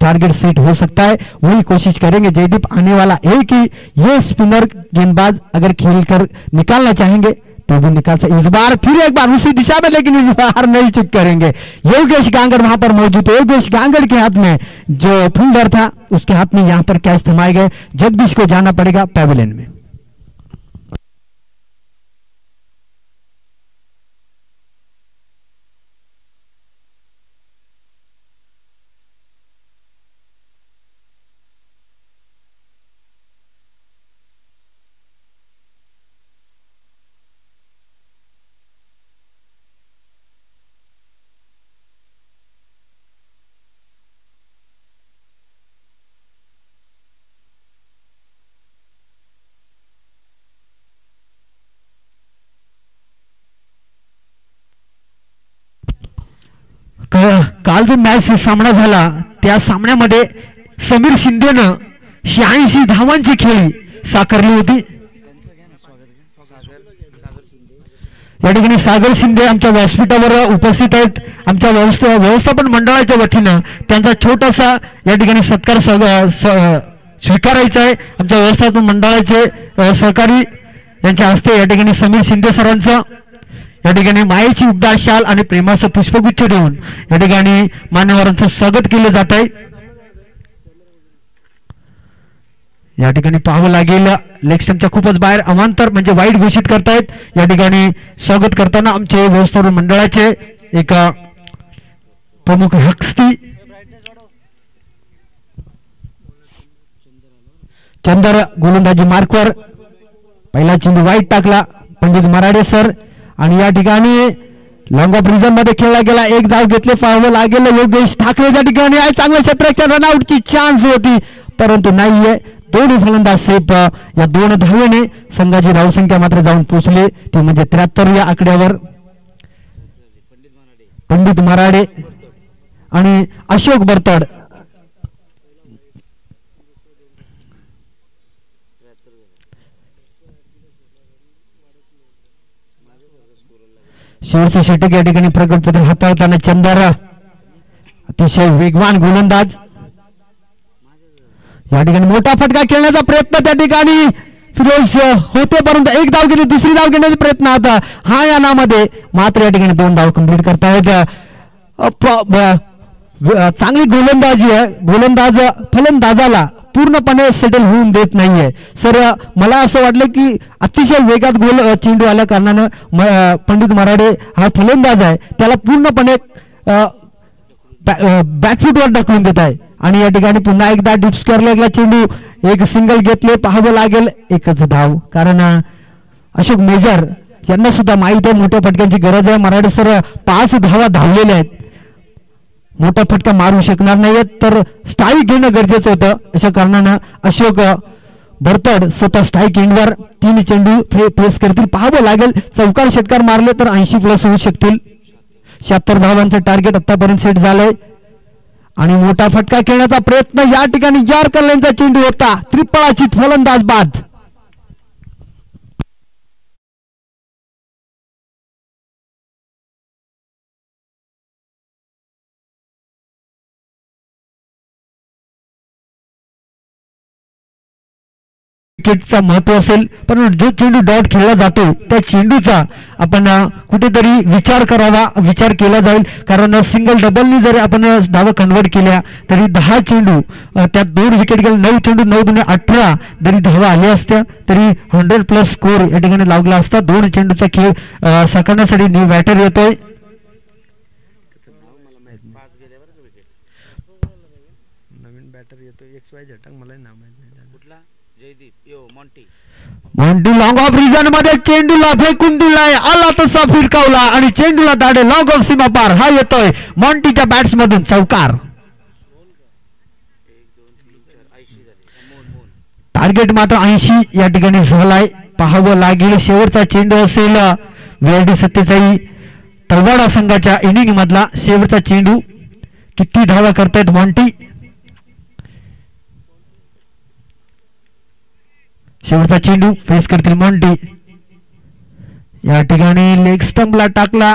B: टारगेट सेट हो सकता है. वही कोशिश करेंगे जयदीप. आने वाला एक ही ये स्पिनर गेंदबाज अगर खेल कर निकालना चाहेंगे तो भी निकाल सकते. इस बार फिर एक बार उसी दिशा में, लेकिन इस बार नहीं चुक करेंगे. योगेश गांगड़ वहां पर मौजूद है. योगेश गांगड़ के हाथ में जो फील्डर था उसके हाथ में यहां पर कैच थमाए गए. जगदीश को जाना पड़ेगा पैवेलियन में. काल जो मॅच सामना झाला त्या सामन्यामध्ये समीर शिंदेनं 86 धावांची खेळी साकारली होती. या ठिकाणी सागर शिंदे आमच्या व्यासपीठावर उपस्थित आहेत. आमच्या व्यवस्थापन मंडळाच्या वतीनं त्यांचा छोटासा या ठिकाणी सत्कार स्वीकारायचा आहे. आमच्या व्यवस्थापन मंडळाचे सहकारी यांच्या हस्ते या ठिकाणी समीर शिंदे सरांचं या ठिकाणी मायेची उबदार शाल आणि प्रेमाचं पुष्पगुच्छ देऊन या ठिकाणी मान्यवरांचं स्वागत केलं जात आहे. या ठिकाणी पाहावं लागेल लेग स्टंपच्या खूपच बाहेर अवांतर म्हणजे वाईड घोषित करतायत. या ठिकाणी स्वागत करताना आमचे व्यवस्थापन मंडळाचे एक प्रमुख हस्ती चंदर गोलंदाजी मार्कवर पहिला चेंडू वाईड टाकला पंडित मराडे सर आणि या ठिकाणी लॉंग ऑफ रिझन मध्ये खेळला गेला. एक धाव घेतले पाहावं लागेल योगेश ठाकरे. त्या ठिकाणी चांगल्या क्षेत्राच्या रनआउटची चान्स होती परंतु नाहीये. दोन्ही फलंदाज सेफ. या 2 धावेने संघाची धावसंख्या मात्र जाऊन पोहोचली ती म्हणजे 73 या आकड्यावर. पंडित मराडे आणि अशोक बरतड शेवटचे षटक या ठिकाणी प्रगत पद्धतीने हाताळताना चंदर अतिशय वेगवान गोलंदाज. या ठिकाणी मोठा फटका खेळण्याचा प्रयत्न त्या ठिकाणी फिरोज होते परंतु एक धाव गेली, दुसरी धाव घेण्याचा प्रयत्न आता हा यानामध्ये मात्र या ठिकाणी 2 धाव कंप्लीट करतायत. चांगली गोलंदाजी आहे. गोलंदाज फलंदाजाला पूर्णपणे सेटल होऊन देत नाहीये. सर मला असं वाटलं की अतिशय वेगात गोल चेंडू आल्या कारणानं पंडित मराडे हा फलंदाज आहे त्याला पूर्णपणे बॅकफुटवर ढकलून देत आहे आणि या ठिकाणी पुन्हा एकदा डीप स्क्वेअर लेगला चेंडू एक सिंगल घेतले पाहावं लागेल. एकच धाव कारण अशोक मेजर यांना सुद्धा माहिती आहे मोठ्या फटक्यांची गरज आहे. मराडे सर 5 धावा धावलेल्या आहेत. मोठा फटका मारू शकणार नाहीयेत तर स्ट्राईक घेणं गरजेचं होतं. अशा कारणानं अशोक बरतड स्वतः स्ट्राईक एंडवर 3 चेंडू फेस करतील पाहावं लागेल. चौकार षटकार मारले तर 80+ होऊ शकतील. 76 धावांचं टार्गेट आतापर्यंत सेट झालंय आणि मोठा फटका खेळण्याचा प्रयत्न या ठिकाणी यॉर्कर लाईनचा चेंडू होता, त्रिफळाचीत फलंदाज बाद.
A: क्रिकेटचा महत्व असेल, पण जो चेंडू डॉट खेळला जातो त्या चेंडूचा आपण कुठेतरी विचार केला जाईल. कारण सिंगल डबलनी जर आपण धावा कन्वर्ट केल्या तरी 10 चेंडू त्यात 2 विकेट गेले, 9 चेंडू 9 दुने 18 जरी धावा आल्या असत्या तरी 100+ स्कोर या ठिकाणी लागला असता. 2 चेंडूचा खेळ साकारण्यासाठी न्यू बॅटर येतोय. नवीन बॅटर येतोय XY झटक, मला नाव माहित नाही कुठला. मॉन्टी लॉंग ऑफ रिजन मध्ये चेंडूला फेकून दिलाय, आला तसा फिरकावला आणि चेंडूला दाडे लॉंग ऑफ सीमा पार. हा येतोय मॉन्टीच्या बॅट्स मधून चौकार. टार्गेट मात्र 80 या ठिकाणी झालाय. पाहावं लागेल शेवटचा चेंडू असेल VRD सत्तेचाळी तळवाडा संघाच्या इनिंग मधला शेवटचा चेंडू. किती धावा करतायत मॉन्टी. शेवटचा चेंडू फेस करतील मॉन्टी. या ठिकाणी लेग स्टंपला टाकला,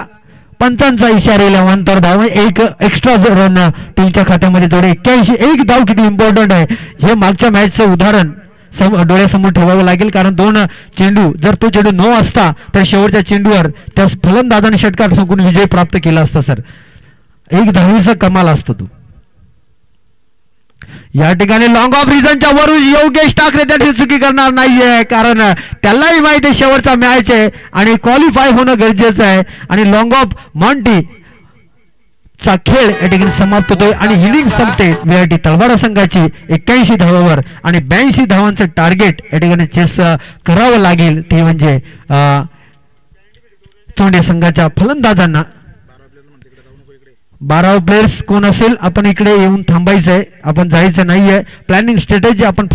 A: पंचांचा इशारा. अंतर धाव, एक एक्स्ट्रा रन टीमच्या खात्यामध्ये जोडे 81. एक धाव किती इम्पॉर्टंट आहे हे मागच्या मॅचचं उदाहरण डोळ्यासमोर ठेवावं लागेल. कारण 2 चेंडू जर तो चेंडू 9 असता तर शेवटच्या चेंडूवर त्या फलंदाजाने षटकार संपून विजय प्राप्त केला असता. सर एक धावीचा कमाल असतो तो. या ठिकाणी लॉंग ऑफ रिजनच्या वरून योगेश ठाकरे त्याची चुकी करणार नाहीये, कारण त्यालाही माहिती आहे शेवटचा मॅच आहे आणि क्वालिफाय होणं गरजेचं आहे. आणि लॉंग ऑफ मॉन्टी चा खेळ या ठिकाणी समाप्त होतोय आणि इनिंग संपते VRD तळवाडा संघाची 81 धावांवर. आणि 82 धावांचं टार्गेट या ठिकाणी चेस करावं लागेल, ते म्हणजे चोंडे संघाच्या फलंदाजांना. 12 प्लेयर्स कोण असेल आपण इकडे येऊन थांबायचं आहे, आपण जायचं नाहीये. प्लॅनिंग स्ट्रॅटेजी आपण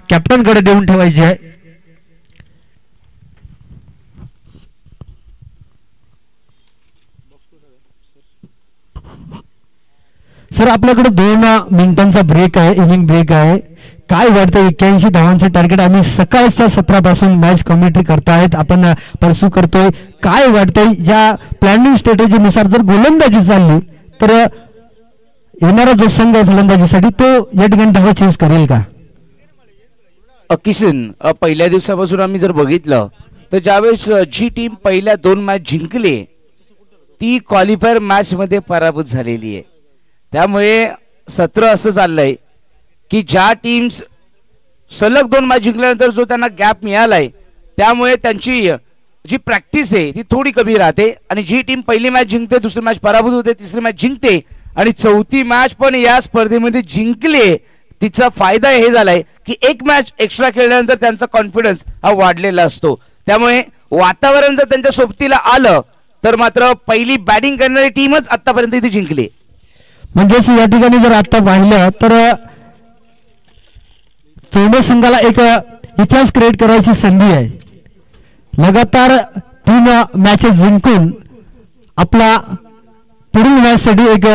A: कॅप्टन कडे देऊन ठेवायची आहे.
B: सर आपल्याकडे 2 मिनिटांचा ब्रेक आहे, इनिंग ब्रेक आहे. काय वाटतं 81 धावांचं टार्गेट आम्ही सकाळच्या सत्रापासून मॅच कॉमेंट्री करतायत, आपण परसू करतोय. काय वाटतंय या प्लॅनिंग स्ट्रॅटेजीनुसार जर गोलंदाजी चालली तर येणारा जो संघ आहे फलंदाजीसाठी तो या ठिकाणी धावा चेंज करेल का?
C: किशन पहिल्या दिवसापासून आम्ही जर बघितलं तर ज्यावेळेस जी टीम पहिल्या 2 मॅच जिंकली ती क्वालिफायर मॅच मध्ये पराभूत झालेली आहे. त्यामुळे सत्र असं चाललंय की ज्या टीम्स सलग 2 मॅच जिंकल्यानंतर जो त्यांना गॅप मिळालाय त्यामुळे त्यांची जी प्रॅक्टिस आहे ती थोडी कमी राहते. आणि जी टीम पहिली मॅच जिंकते, दुसरी मॅच पराभूत होते, तिसरी मॅच जिंकते आणि चौथी मॅच पण या स्पर्धेमध्ये जिंकले, तिचा फायदा हे झालाय की 1 मॅच एक्स्ट्रा खेळल्यानंतर त्यांचा कॉन्फिडन्स हा वाढलेला असतो. त्यामुळे वातावरण जर त्यांच्या सोबतीला आलं तर मात्र पहिली बॅटिंग करणारी टीमच आतापर्यंत इथे जिंकली.
B: म्हणजेच या ठिकाणी जर आता पाहिलं तर चोंडे संघाला एक इतिहास क्रिएट करायची संधी आहे. लगातार 3 मॅचेस जिंकून आपला पुढील मॅच साठी एक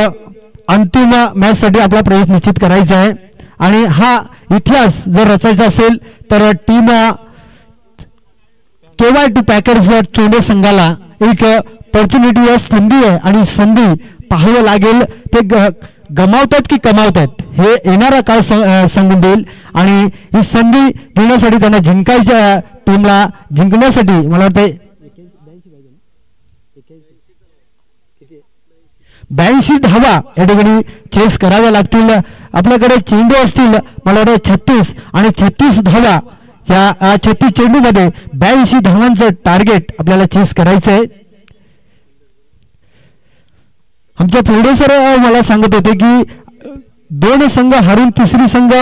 B: अंतिम मॅच साठी आपला प्रवेश निश्चित करायचा आहे. आणि हा इतिहास जर रचायचा असेल तर टीम KY2 पॅकेज चोंडे संघाला एक ऑपॉर्च्युनिटी आहे, संधी आहे. आणि संधी पाहावं लागेल ते गमावतात की कमावतात हे येणारा काळ सांगून देईल. आणि ही संधी घेण्यासाठी त्यांना जिंकायच्या टीमला जिंकण्यासाठी मला वाटतं 82 धावा या ठिकाणी चेस कराव्या लागतील. आपल्याकडे चेंडू असतील मला वाटतं 36 आणि 36 धावा या 36 चेंडू मध्ये 82 धावांचं टार्गेट आपल्याला चेस करायचं आहे. आमच्या फेडे सर मला सांगत होते की 2 संघ हारून तिसरी संघ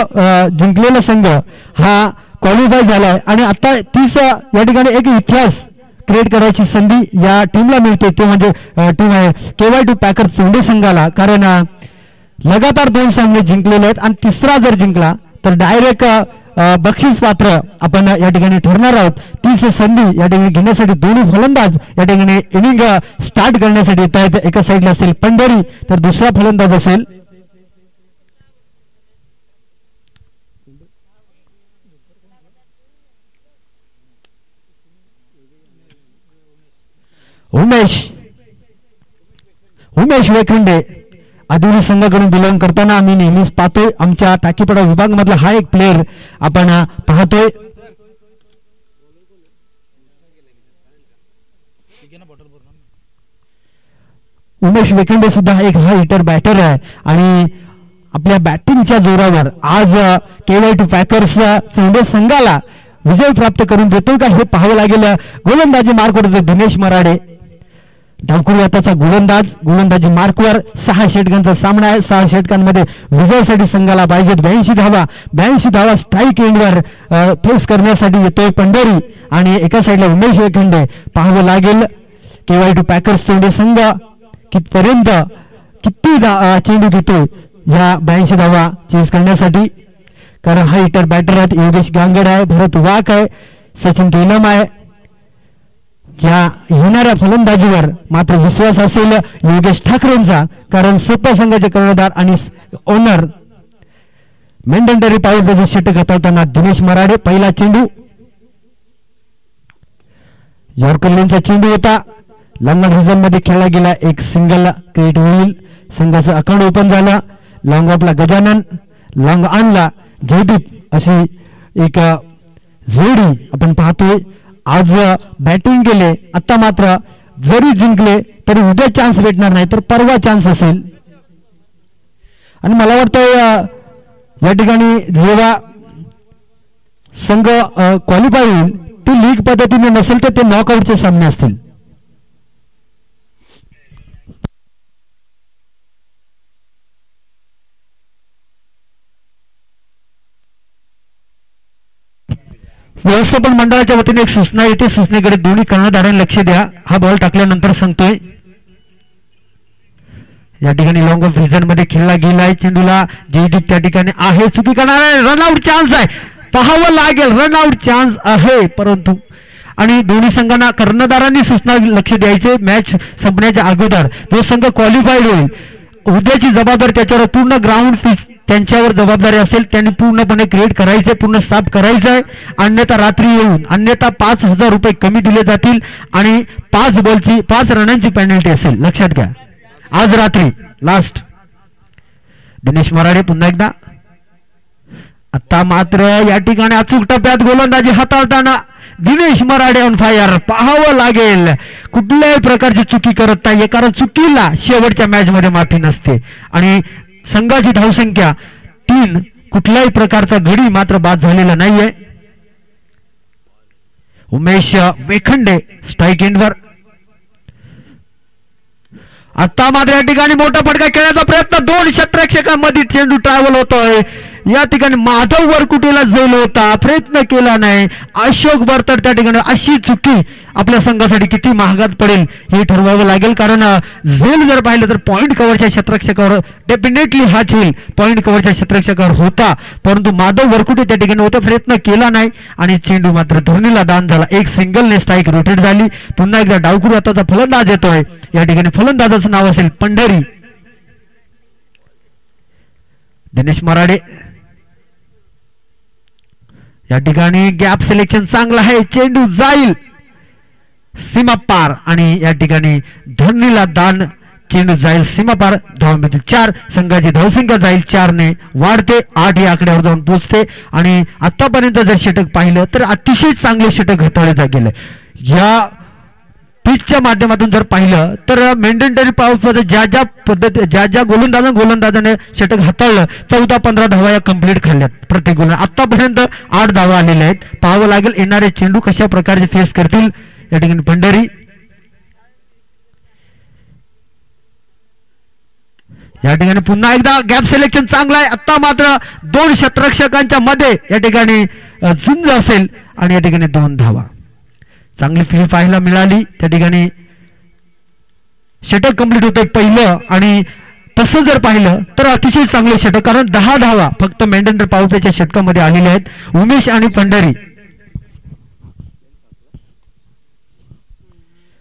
B: जिंकलेला संघ हा क्वालिफाय झालाय आणि आता 30 या ठिकाणी एक इतिहास क्रिएट करायची संधी या टीमला मिळते, ते म्हणजे टीम आहे KY2 पॅकर्स चोंडे संघाला. कारण लगातार 2 सामने जिंकलेले आहेत आणि तिसरा जर जिंकला तर डायरेक्ट बक्षीस पात्र आपण या ठिकाणी ठरणार आहोत. 30 संधी या ठिकाणी घेण्यासाठी दोन्ही फलंदाज या ठिकाणी इनिंग स्टार्ट करण्यासाठी येत आहेत. एका साईडला असेल पंढरी तर दुसरा फलंदाज असेल उमेश उमेश वेखंडे आदिवासी संघाकडून बिलॉंग करताना आम्ही नेहमीच पाहतोय. आमच्या टाकीपडा विभाग मधला हा एक प्लेअर आपण पाहतोय. उमेश वेखंडे सुद्धा एक हा हिटर बॅटर आहे आणि आपल्या बॅटिंगच्या जोरावर आज KY2 पॅकर्स चौंडे संघाला विजय प्राप्त करून देतोय का हे पाहावं लागेल. गोलंदाजी मार्कवर होते दिनेश मराडे. डावखुरी हाताचा गोलंदाजी मार्कवर 6 षटकांचा सामना आहे. 6 षटकांमध्ये विजयासाठी संघाला पाहिजेत 82 धावा स्ट्राईक एंडवर फेस करण्यासाठी येतोय पंढरी आणि एका साईडला उमेश वेखंडे. पाहावं लागेल KY2 पॅकर्स चेंडू संघ कितपर्यंत किती चेंडू घेतोय या 82 धावा चेस करण्यासाठी. कारण हा हिटर बॅटर आहेत. योगेश गांगड आहे, भरत वाक आहे, सचिन तेलम आहे. ज्या येणाऱ्या फलंदाजीवर मात्र विश्वास असेल योगेश ठाकरेंचा. कारण सोप्या संघाचे कर्णधार आणि ओनर मेंढंडरी पाऊल षटक हाताळताना दिनेश मराडे. पहिला चेंडू यॉर्करचा चेंडू होता. लंडन रिजन मध्ये खेळला गेला. एक सिंगल क्रिएट होईल. संघाचं अकाउंट ओपन झालं. लॉंग ऑफला गजानन, लॉंग ऑनला जयदीप अशी एक जोडी आपण पाहतोय. आज बॅटिंग केले. आता मात्र जरी जिंकले तरी उद्या चान्स भेटणार नाही तर परवा चान्स असेल. आणि मला वाटतं या ठिकाणी जेव्हा संघ क्वालिफाय होईल ते लीग पद्धतीने नसेल तर ते नॉकआउटचे सामने असतील. व्यवस्थापन मंडळाच्या वतीने एक सूचना येते. सूचनेकडे दोन्ही कर्णधारांनी लक्ष द्या. हा बॉल टाकल्यानंतर सांगतोय. या ठिकाणी लॉंग ऑफ रिजन मध्ये खेळला गेलाय. चेंडूला जयदीप त्या ठिकाणी आहे. चुकी करणार आहे. रनआउट चान्स आहे. पाहावं लागेल. रनआउट चान्स आहे परंतु आणि दोन्ही संघांना कर्णधारांनी सूचना लक्ष द्यायचे. मॅच संपण्याच्या अगोदर जो संघ क्वालिफाईड होईल उद्याची जबाबदारी त्याच्यावर पूर्ण ग्राउंड पिच त्यांच्यावर जबाबदारी असेल. त्यांनी पूर्णपणे क्रिएट करायचे, पूर्ण साफ करायचं आहे. अन्यथा रात्री येऊन 5,000 रुपये कमी दिले जातील आणि 5 रनांची पेनल्टी असेल. लक्षात घ्या. आज रात्री लास्ट. दिनेश मराडे पुन्हा एकदा. आता मात्र या ठिकाणी अचूक टप्प्यात गोलंदाजी हाताळताना दिनेश मराडे ऑन फायर. पाहावं लागेल कुठल्याही प्रकारची चुकी करत नाहीये कारण चुकीला शेवटच्या मॅच मध्ये माफी नसते. आणि संघाची धावसंख्या 3. कुठल्याही प्रकारचा घडी मात्र बाद झालेला नाहीये. उमेश वेखंडे स्ट्राईक एंडवर. आता मात्र या ठिकाणी मोठा फटका खेळण्याचा प्रयत्न. 2 क्षेत्ररक्षकांमध्ये चेंडू ट्रॅव्हल होतोय. या ठिकाणी माधव वरकुटेला झेल होता, प्रयत्न केला नाही. अशोक बरतर त्या ठिकाणी. अशी चुकी आपल्या संघासाठी किती महागात पडेल हे ठरवावं लागेल. कारण झेल जर पाहिलं तर पॉइंट कव्हरच्या क्षेत्ररक्षकावर डेफिनेटली हा खेळ पॉइंट कव्हरच्या क्षेत्ररक्षकावर होता परंतु माधव वरकुटे त्या ठिकाणी होता, प्रयत्न केला नाही आणि चेंडू मात्र धरणीला दान झाला. एक सिंगलने स्ट्राईक रोटेट झाली. पुन्हा एकदा डावखुरी हाताचा फलंदाज येतोय. या ठिकाणी फलंदाजाचं नाव असेल पंढरी. दिनेश मराडे. या ठिकाणी गॅप सिलेक्शन चांगलं आहे. चेंडू जाईल सीमा पार आणि या ठिकाणी धरणीला दान. चेंडू जाईल सीमा पार. धावांमध्ये 4. संघाची धावसंख्या जाईल 4 ने वाढते. 8 या आकड्यावर जाऊन पोहोचते. आणि आतापर्यंत जर षटक पाहिलं तर अतिशय चांगले षटक हाताळले गेले. या पिचच्या माध्यमातून जर पाहिलं तर मेंढंडरी पाऊस ज्या गोलंदाजाने षटक हाताळलं 14-15 धावा या कंप्लीट खाल्ल्यात प्रत्येक गोल. आतापर्यंत 8 धावा आलेल्या आहेत. पाहावं लागेल येणारे चेंडू कशा प्रकारे फेस करतील या ठिकाणी पंढरी. या ठिकाणी पुन्हा एकदा गॅप सिलेक्शन चांगला आहे. आता मात्र 2 क्षेत्ररक्षकांच्या मध्ये या ठिकाणी झुंज असेल आणि या ठिकाणी 2 धावा. चांगली फील्ड पाहायला मिळाली. त्या ठिकाणी षटक कंप्लीट होतंय पहिलं आणि तसं जर पाहिलं तर अतिशय चांगले षटक कारण 10 धावा फक्त मेंढंडर पावसाच्या षटकामध्ये आलेल्या आहेत. उमेश आणि पंढरी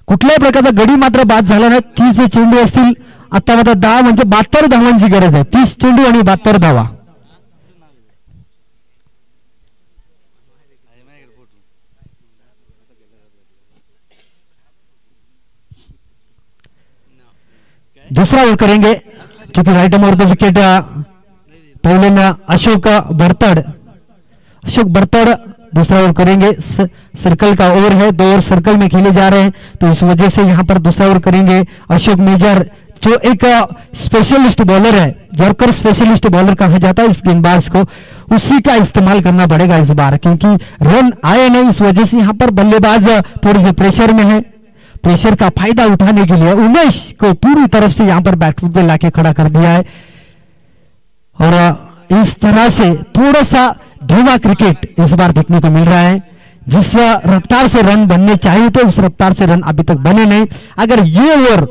B: कुठल्याही प्रकारचा गडी मात्र बाद झाला नाही. 30 चेंडू असतील. आता मात्र 10 म्हणजे 72 धावांची गरज आहे. 30 चेंडू आणि 72 धावा. दूसरा ओवर करेंगे क्योंकि राइट ओवर द विकेट पहले में अशोक बर्तड़ दूसरा ओवर करेंगे। सर्कल का ओवर है, 2 ओवर सर्कल में खेले जा रहे हैं, तो इस वजह से यहाँ पर दूसरा ओवर करेंगे अशोक मेजर, जो एक स्पेशलिस्ट बॉलर है, यॉर्कर स्पेशलिस्ट बॉलर कहा जाता है इस गेंदबाज को, उसी का इस्तेमाल करना पड़ेगा इस बार, क्योंकि रन आए नहीं, इस वजह से यहाँ पर बल्लेबाज थोड़ी सी प्रेशर में है। प्रेशर का फायदा उठाने के लिए उमेश को पूरी तरफ से यहाँ पर बैटफुट पे लाके खड़ा कर दिया है और इस तरह से थोड़ा सा धीमा क्रिकेट इस बार देखने को मिल रहा है। जिस रफ्तार से रन बनने चाहिए थे उस रफ्तार से रन अभी तक बने नहीं। अगर ये ओवर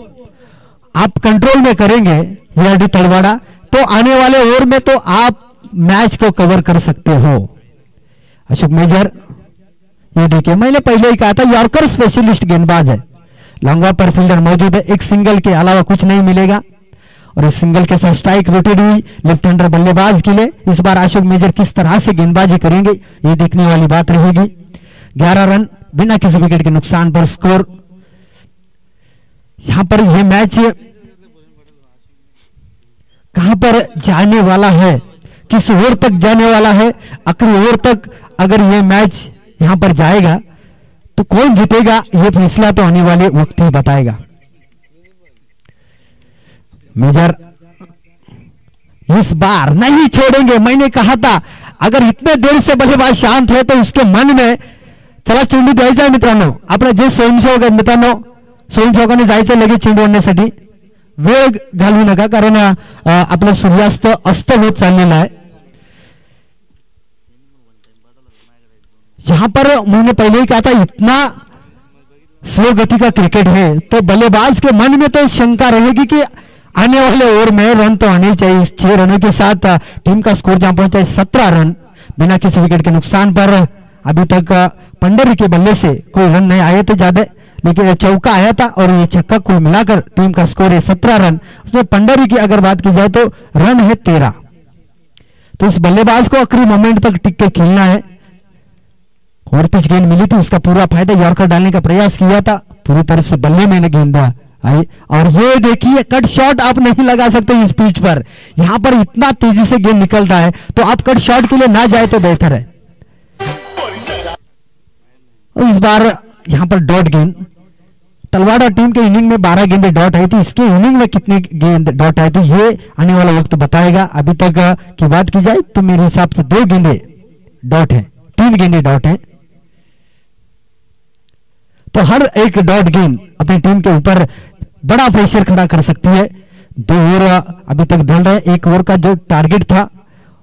B: आप कंट्रोल में करेंगे वीआरडी तलवाड़ा, तो आने वाले ओवर में तो आप मैच को कवर कर सकते हो। अशोक मेजर, ये देखिए मैंने पहले ही कहा था यॉर्कर स्पेशलिस्ट गेंदबाज है, लॉन्गा पर फील्डर मौजूद है, एक सिंगल के अलावा कुछ नहीं मिलेगा और इस सिंगल के साथ स्ट्राइक रोटेट हुई लेफ्ट हैंडर बल्लेबाज के लिए। इस बार अशोक मेजर किस तरह से गेंदबाजी करेंगे ये देखने वाली बात रहेगी। 11 रन बिना किसी विकेट के नुकसान पर स्कोर। यहां पर यह मैच कहां पर जाने वाला है, किस ओवर तक जाने वाला है, आखिरी ओवर तक अगर यह मैच यहां पर जाएगा तो कौन जीतेगा यह फैसला तो आने वाले वक्त ही बताएगा। मेजर इस बार नहीं छोड़ेंगे, मैंने कहा था अगर इतने देर से बल्लेबाज शांत है तो उसके मन में चला चेंडू द्यायचा आहे मित्रांनो, आपला जे स्वयंसेवक आहेत मित्रांनो, स्वयंसेवकांनी जायचं लगेच चेंडू आणण्यासाठी, वेळ घालवू नका कारण आपला सूर्यास्त अस्त होत चाललेला आहे। यहां पर मैंने पहले ही कहा था इतना स्लो गति का क्रिकेट है तो बल्लेबाज के मन में तो शंका रहेगी कि आने वाले ओवर में रन तो आने ही चाहिए। 6 रनों के साथ टीम का स्कोर जहां पहुंचा है 17 रन बिना किसी विकेट के नुकसान पर। अभी तक पंडरी के बल्ले से कोई रन नहीं आए थे ज्यादा, लेकिन चौका आया था और ये छक्का कुल मिलाकर टीम का स्कोर है 17 रन। उसमें पंडरी की अगर बात की जाए तो रन है 13। तो इस बल्लेबाज को आखिरी मोमेंट तक टिक के खेलना है। और पिच गेंद मिली थी, उसका पूरा फायदा यॉर्कर डालने का प्रयास किया था, पूरी तरफ से बल्ले में गेंद आई और ये देखिए कट शॉट आप नहीं लगा सकते इस पिच पर, यहां पर इतना तेजी से गेंद निकलता है तो आप कट शॉट के लिए ना जाए तो बेहतर है। और इस बार यहां पर डॉट गेंद, तलवाड़ा टीम के इनिंग में 12 गेंदें डॉट आई थी, इसके इनिंग में कितनी गेंद डॉट आई थी ये आने वाला वक्त बताएगा। अभी तक की बात की जाए तो मेरे हिसाब से 2 गेंदें डॉट है, 3 गेंदें डॉट है, तो हर एक डॉट गेंद अपनी टीम के ऊपर बड़ा प्रेशर खड़ा कर सकती है। 2 ओवर अभी तक ढल रहे, 1 ओवर का जो टारगेट था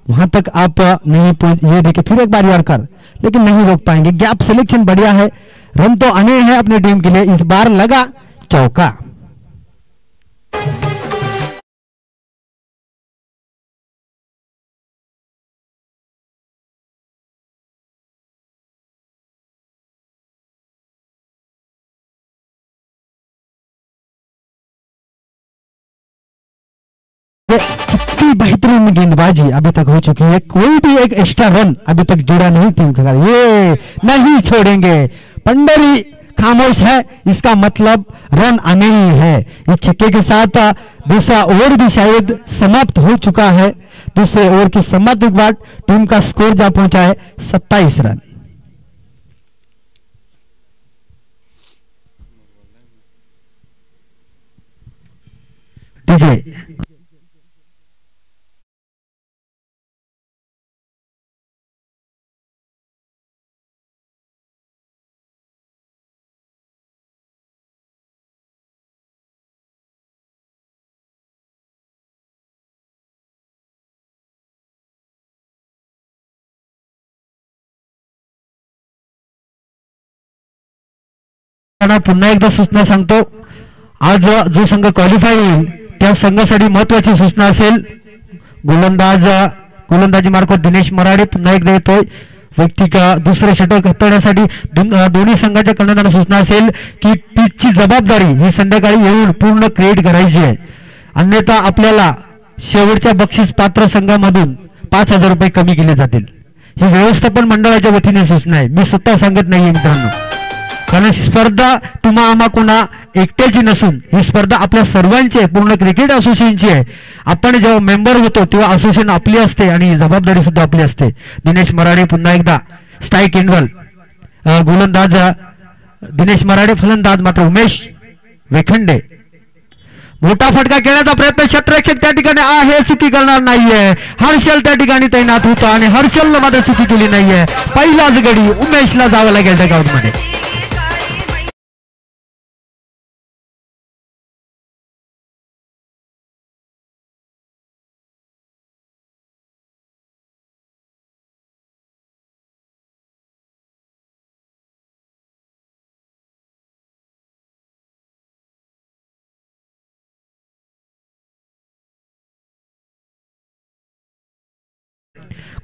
B: वहां तक आप नहीं पहुंच। ये देखिए फिर एक बार यॉर्कर, लेकिन नहीं रोक पाएंगे। गैप सिलेक्शन बढ़िया है, रन तो आने हैं अपनी टीम के लिए। इस बार लगा चौका। कितनी बेहतरीन गेंदबाजी अभी तक हो चुकी है, कोई भी एक एक्स्ट्रा रन अभी तक जुड़ा नहीं टीम के साथ, ये नहीं छोड़ेंगे। पंडरी खामोश है, इसका मतलब रन आने ही है। इस छक्के के साथ दूसरा ओवर भी शायद समाप्त हो चुका है। दूसरे ओवर की समाप्ति के बाद टीम का स्कोर जहां पहुंचा है 27 रन। डीजे पुन्हा एकदा सूचना सांगतो, आज जो संघ क्वालिफाय होईल त्या संघासाठी महत्वाची सूचना असेल। गोलंदाजी मार्फत दिनेश मराडे पुन्हा एकदा येतोय व्यक्ती का दुसरे षटक हाताळण्यासाठी। दोन्ही संघाच्या कर्णधारांना सूचना असेल की पिचची जबाबदारी ही संध्याकाळी येऊन पूर्ण क्रिएट करायची आहे, अन्यथा आपल्याला शेवटच्या बक्षीस पात्र संघामधून 5000 रुपये कमी केले जातील। ही व्यवस्थापन मंडळाच्या वतीने सूचना आहे, मी स्वतः सांगत नाहीये मित्रांनो।
A: कारण स्पर्धा तुम्हा आम्हा कोणा एकट्याची नसून ही स्पर्धा आपल्या सर्वांची आहे, पूर्ण क्रिकेट असोसिएशनची आहे. आपण जेव्हा मेंबर होतो तेव्हा असोसिएशन आपली असते आणि जबाबदारी सुद्धा आपली असते. दिनेश मराडे पुन्हा एकदा स्ट्राईक एंडवल, गोलंदाज दिनेश मराडे, फलंदाज मात्र उमेश वेखंडे. मोठा फटका खेळण्याचा प्रयत्न, क्षेत्ररक्षक त्या ठिकाणी आहे, चुकी करणार नाहीये. हर्षल त्या ठिकाणी तैनात होता आणि हर्षलनं मात्र चुकी केली नाहीये. पहिलाच गडी उमेशला जावं लागेल डगआउट मध्ये.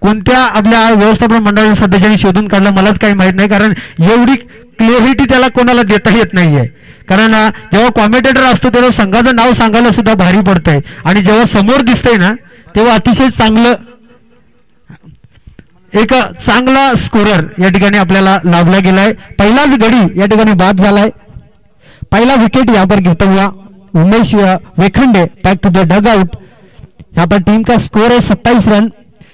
A: कोणत्या आपल्या व्यवस्थापन मंडळाच्या सदस्यांनी शोधून काढलं मलाच काही माहित नाही, कारण एवढी क्लिअरिटी त्याला कोणाला देता येत नाहीये. कारण जेव्हा कॉमेंटेटर असतो तेव्हा संघाचं नाव सांगायला सुद्धा भारी पडतंय आणि जेव्हा समोर दिसतंय ना तेव्हा अतिशय चांगलं एक चांगला स्कोरर या ठिकाणी आपल्याला लाभला गेलाय. पहिलाच गडी या ठिकाणी बाद झालाय. पहिला विकेट यहाँ पर गिरता हुआ Umesh Wekhande back to the dugout. यहाँ पर टीम का स्कोर है 27 रन,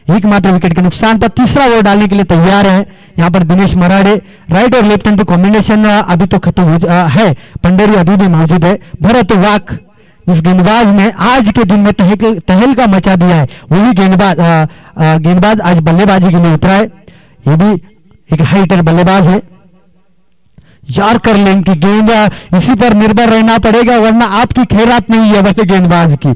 A: एकमात्र विकेट के नुकसान पर. तीसरा ओवर डालने के लिए तैयार है यहाँ पर दिनेश मराडे. राइट और लेफ्ट हैंड पे कॉम्बिनेशन अभी तो खत्म हो है, पंडेरी अभी भी मौजूद है. भरत वाक जिस गेंदबाज ने आज के दिन में तहलका मचा दिया है वही गेंदबाज आज बल्लेबाजी के लिए उतरा है. ये भी एक हाइटर बल्लेबाज है. यॉर्कर लेन की गेंद, इसी पर निर्भर रहना पड़ेगा वरना आपकी खैरात नहीं है वाले गेंदबाज की.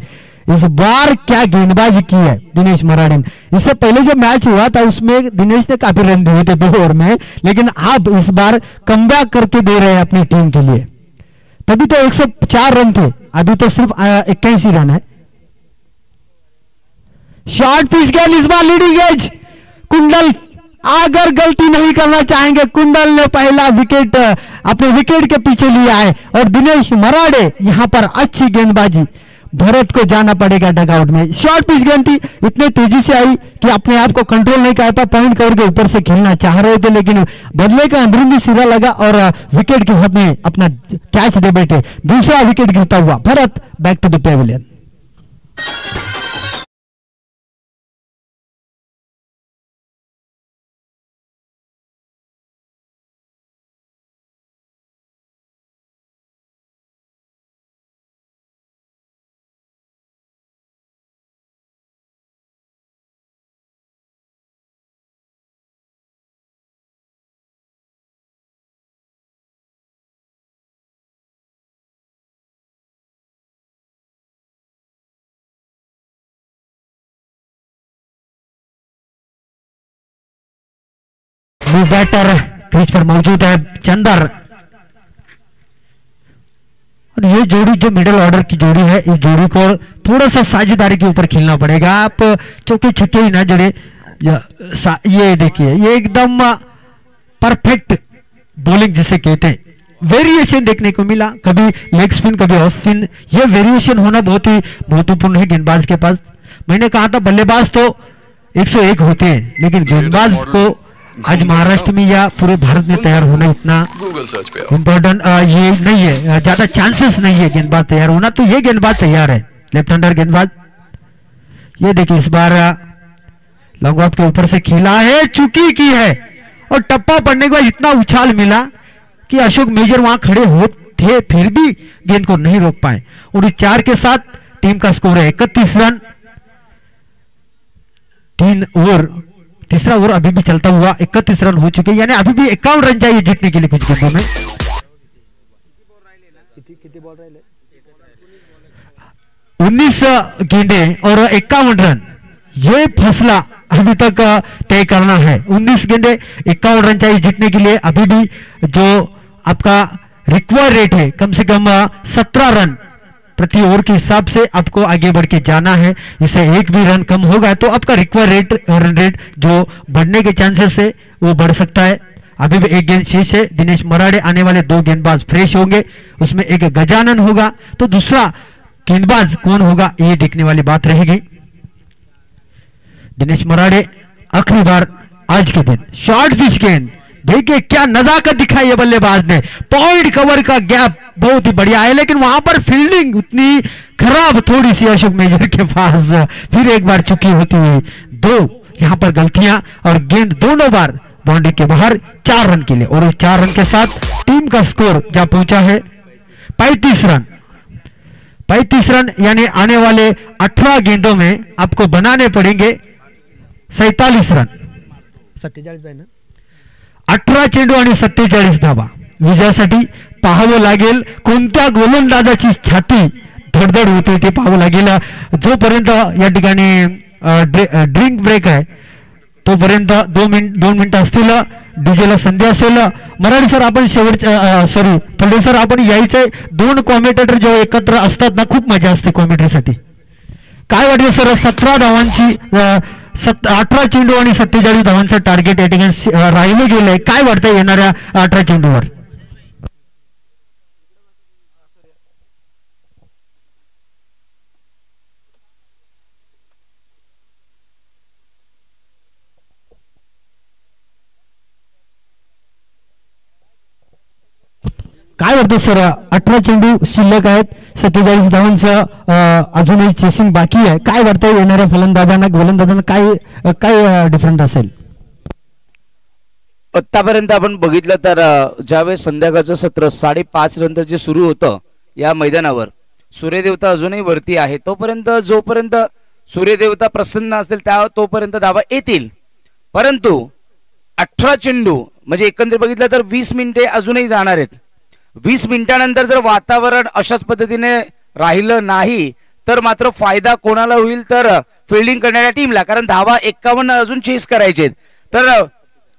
A: इस बार क्या गेंदबाजी की है दिनेश मराडे ने. इससे पहले जो मैच हुआ था उसमें दिनेश ने काफी रन दिए थे 2 ओवर में, लेकिन अब इस बार कमबैक करके दे रहे हैं अपनी टीम के लिए. तभी तो 104 रन थे, अभी तो सिर्फ 81 रन है. शॉर्ट पिच गेंद इस बार लीडिंग एज. कुंडल अगर गलती नहीं करना चाहेंगे, कुंडल ने पहला विकेट अपने विकेट के पीछे लिया है और दिनेश मराडे यहां पर अच्छी गेंदबाजी. भरत को जाना पड़ेगा डगआउट में. शॉर्ट पिच गेंद थी, इतने तेजी से आई कि अपने आप को कंट्रोल नहीं कर पाया. पॉइंट कवर के ऊपर से खेलना चाह रहे थे लेकिन बदले का अंदरूनी सिरा लगा और विकेट के हाथ में अपना कैच दे बैठे. दूसरा विकेट गिरता हुआ Bharat back to the pavilion. New batter crease पर मौजूद है चंदर. और ये जोड़ी जो मिडिल ऑर्डर की जोड़ी है, इस जोड़ी को थोड़ा सा साझेदारी के ऊपर खेलना पड़ेगा. आप चौके छक्के ही ना जड़े. ये देखिए ये एकदम परफेक्ट बॉलिंग जिसे कहते हैं. वेरिएशन देखने को मिला, कभी लेग स्पिन कभी ऑफ स्पिन. ये वेरिएशन होना बहुत ही महत्वपूर्ण है गेंदबाज के पास. मैंने कहा था बल्लेबाज तो 101 होते हैं लेकिन गेंदबाज को आज महाराष्ट्र में या पूरे भारत में तैयार होना इतना इम्पोर्टेंट ये नहीं है, ज्यादा चांसेस नहीं है गेंदबाज तैयार होना. तो ये गेंदबाज तैयार है, लेफ्ट हैंडर गेंदबाज. ये देखिए इस बार लॉन्ग ऑफ के ऊपर से खेला है, चुकी की है और टप्पा पड़ने के बाद इतना उछाल मिला कि अशोक मेजर वहां खड़े हो थे फिर भी गेंद को नहीं रोक पाए. और इस 4 के साथ टीम का स्कोर है 31 रन. 3 ओवर, तीसरा ओवर अभी भी चलता हुआ 31 रन हो चुके, यानी अभी भी 51 रन चाहिए जीतने के लिए कुछ गेंदों में. 19 गेंदे और 51 रन, ये फैसला अभी तक तय करना है. 19 गेंदे 51 रन चाहिए जीतने के लिए. अभी भी जो आपका रिक्वायर रेट है कम से कम 17 रन प्रति ओवर के हिसाब से आपको आगे बढ़ के जाना है. इससे एक भी रन कम होगा तो आपका रिक्वायर रन रेट जो बढ़ने के चांसेस है वो बढ़ सकता है. अभी भी एक गेंद शेष है. दिनेश मराडे आने वाले 2 गेंदबाज फ्रेश होंगे, उसमें एक गजानन होगा तो दूसरा गेंदबाज कौन होगा ये देखने वाली बात रहेगी. दिनेश मराडे आखिरी बार आज के दिन शॉर्ट पिच गेंद देखिए क्या नजाकत दिखाई है बल्लेबाज ने, पॉइंट कवर का गैप बहुत ही बढ़िया है, लेकिन वहां पर फील्डिंग उतनी खराब थोड़ी सी अशोक मेजर के पास फिर एक बार चुकी होती हुई। दो यहां पर गलतियां और गेंद दोनों बार बाउंड्री के बाहर 4 रन के लिए, और 4 रन के साथ टीम का स्कोर जा पहुंचा है 35 रन। 35 रन यानी आने वाले 18 गेंदों में आपको बनाने पड़ेंगे 47 रन। 18 चेंडू आणि 47 धावा विजयासाठी पाहावं लागेल कोणत्या गोलंदाजाची छाती धडधड होते ते पाहावं लागेल। जोपर्यंत या ठिकाणी ड्रिंक ब्रेक आहे तोपर्यंत 2 मिनिट असतील, डीजेला संधी असेल। मराठी सर आपण सॉरी फलटण सर आपण यायचे 2 कॉमेंटेटर जेव्हा एकत्र असतात ना खूप मजा असते कॉमेंट्रीसाठी। काय वाटतं सर 17 धावांची 18 चेंडू आणि 47 धावांचं टार्गेट या ठिकाणी राहिलं गेलंय, काय वाटतं येणाऱ्या 18 चेंडूवर?
B: काय वाटतं सर 18 चेंडू शिल्लक आहेत, 47 धावांचं अजूनही चेसिंग बाकी आहे, काय वाटतं येणाऱ्या फलंदाजांना गोलंदाजांना काय डिफरंट असेल?
C: आतापर्यंत आपण बघितलं तर ज्यावेळेस संध्याकाळचं सत्र 5:30 नंतर जे सुरू होतं या मैदानावर सूर्यदेवता अजूनही वरती आहे, जोपर्यंत सूर्यदेवता प्रसन्न असतील तोपर्यंत धावा येतील। परंतु 18 चेंडू म्हणजे एकंदरीत बघितलं तर 20 मिनिटे अजूनही जाणार आहेत। 20 मिनिटांनंतर जर वातावरण अशाच पद्धतीने राहिलं नाही तर मात्र फायदा कोणाला होईल तर फिल्डिंग करणाऱ्या टीमला, कारण धावा 51 अजून चेस करायचे तर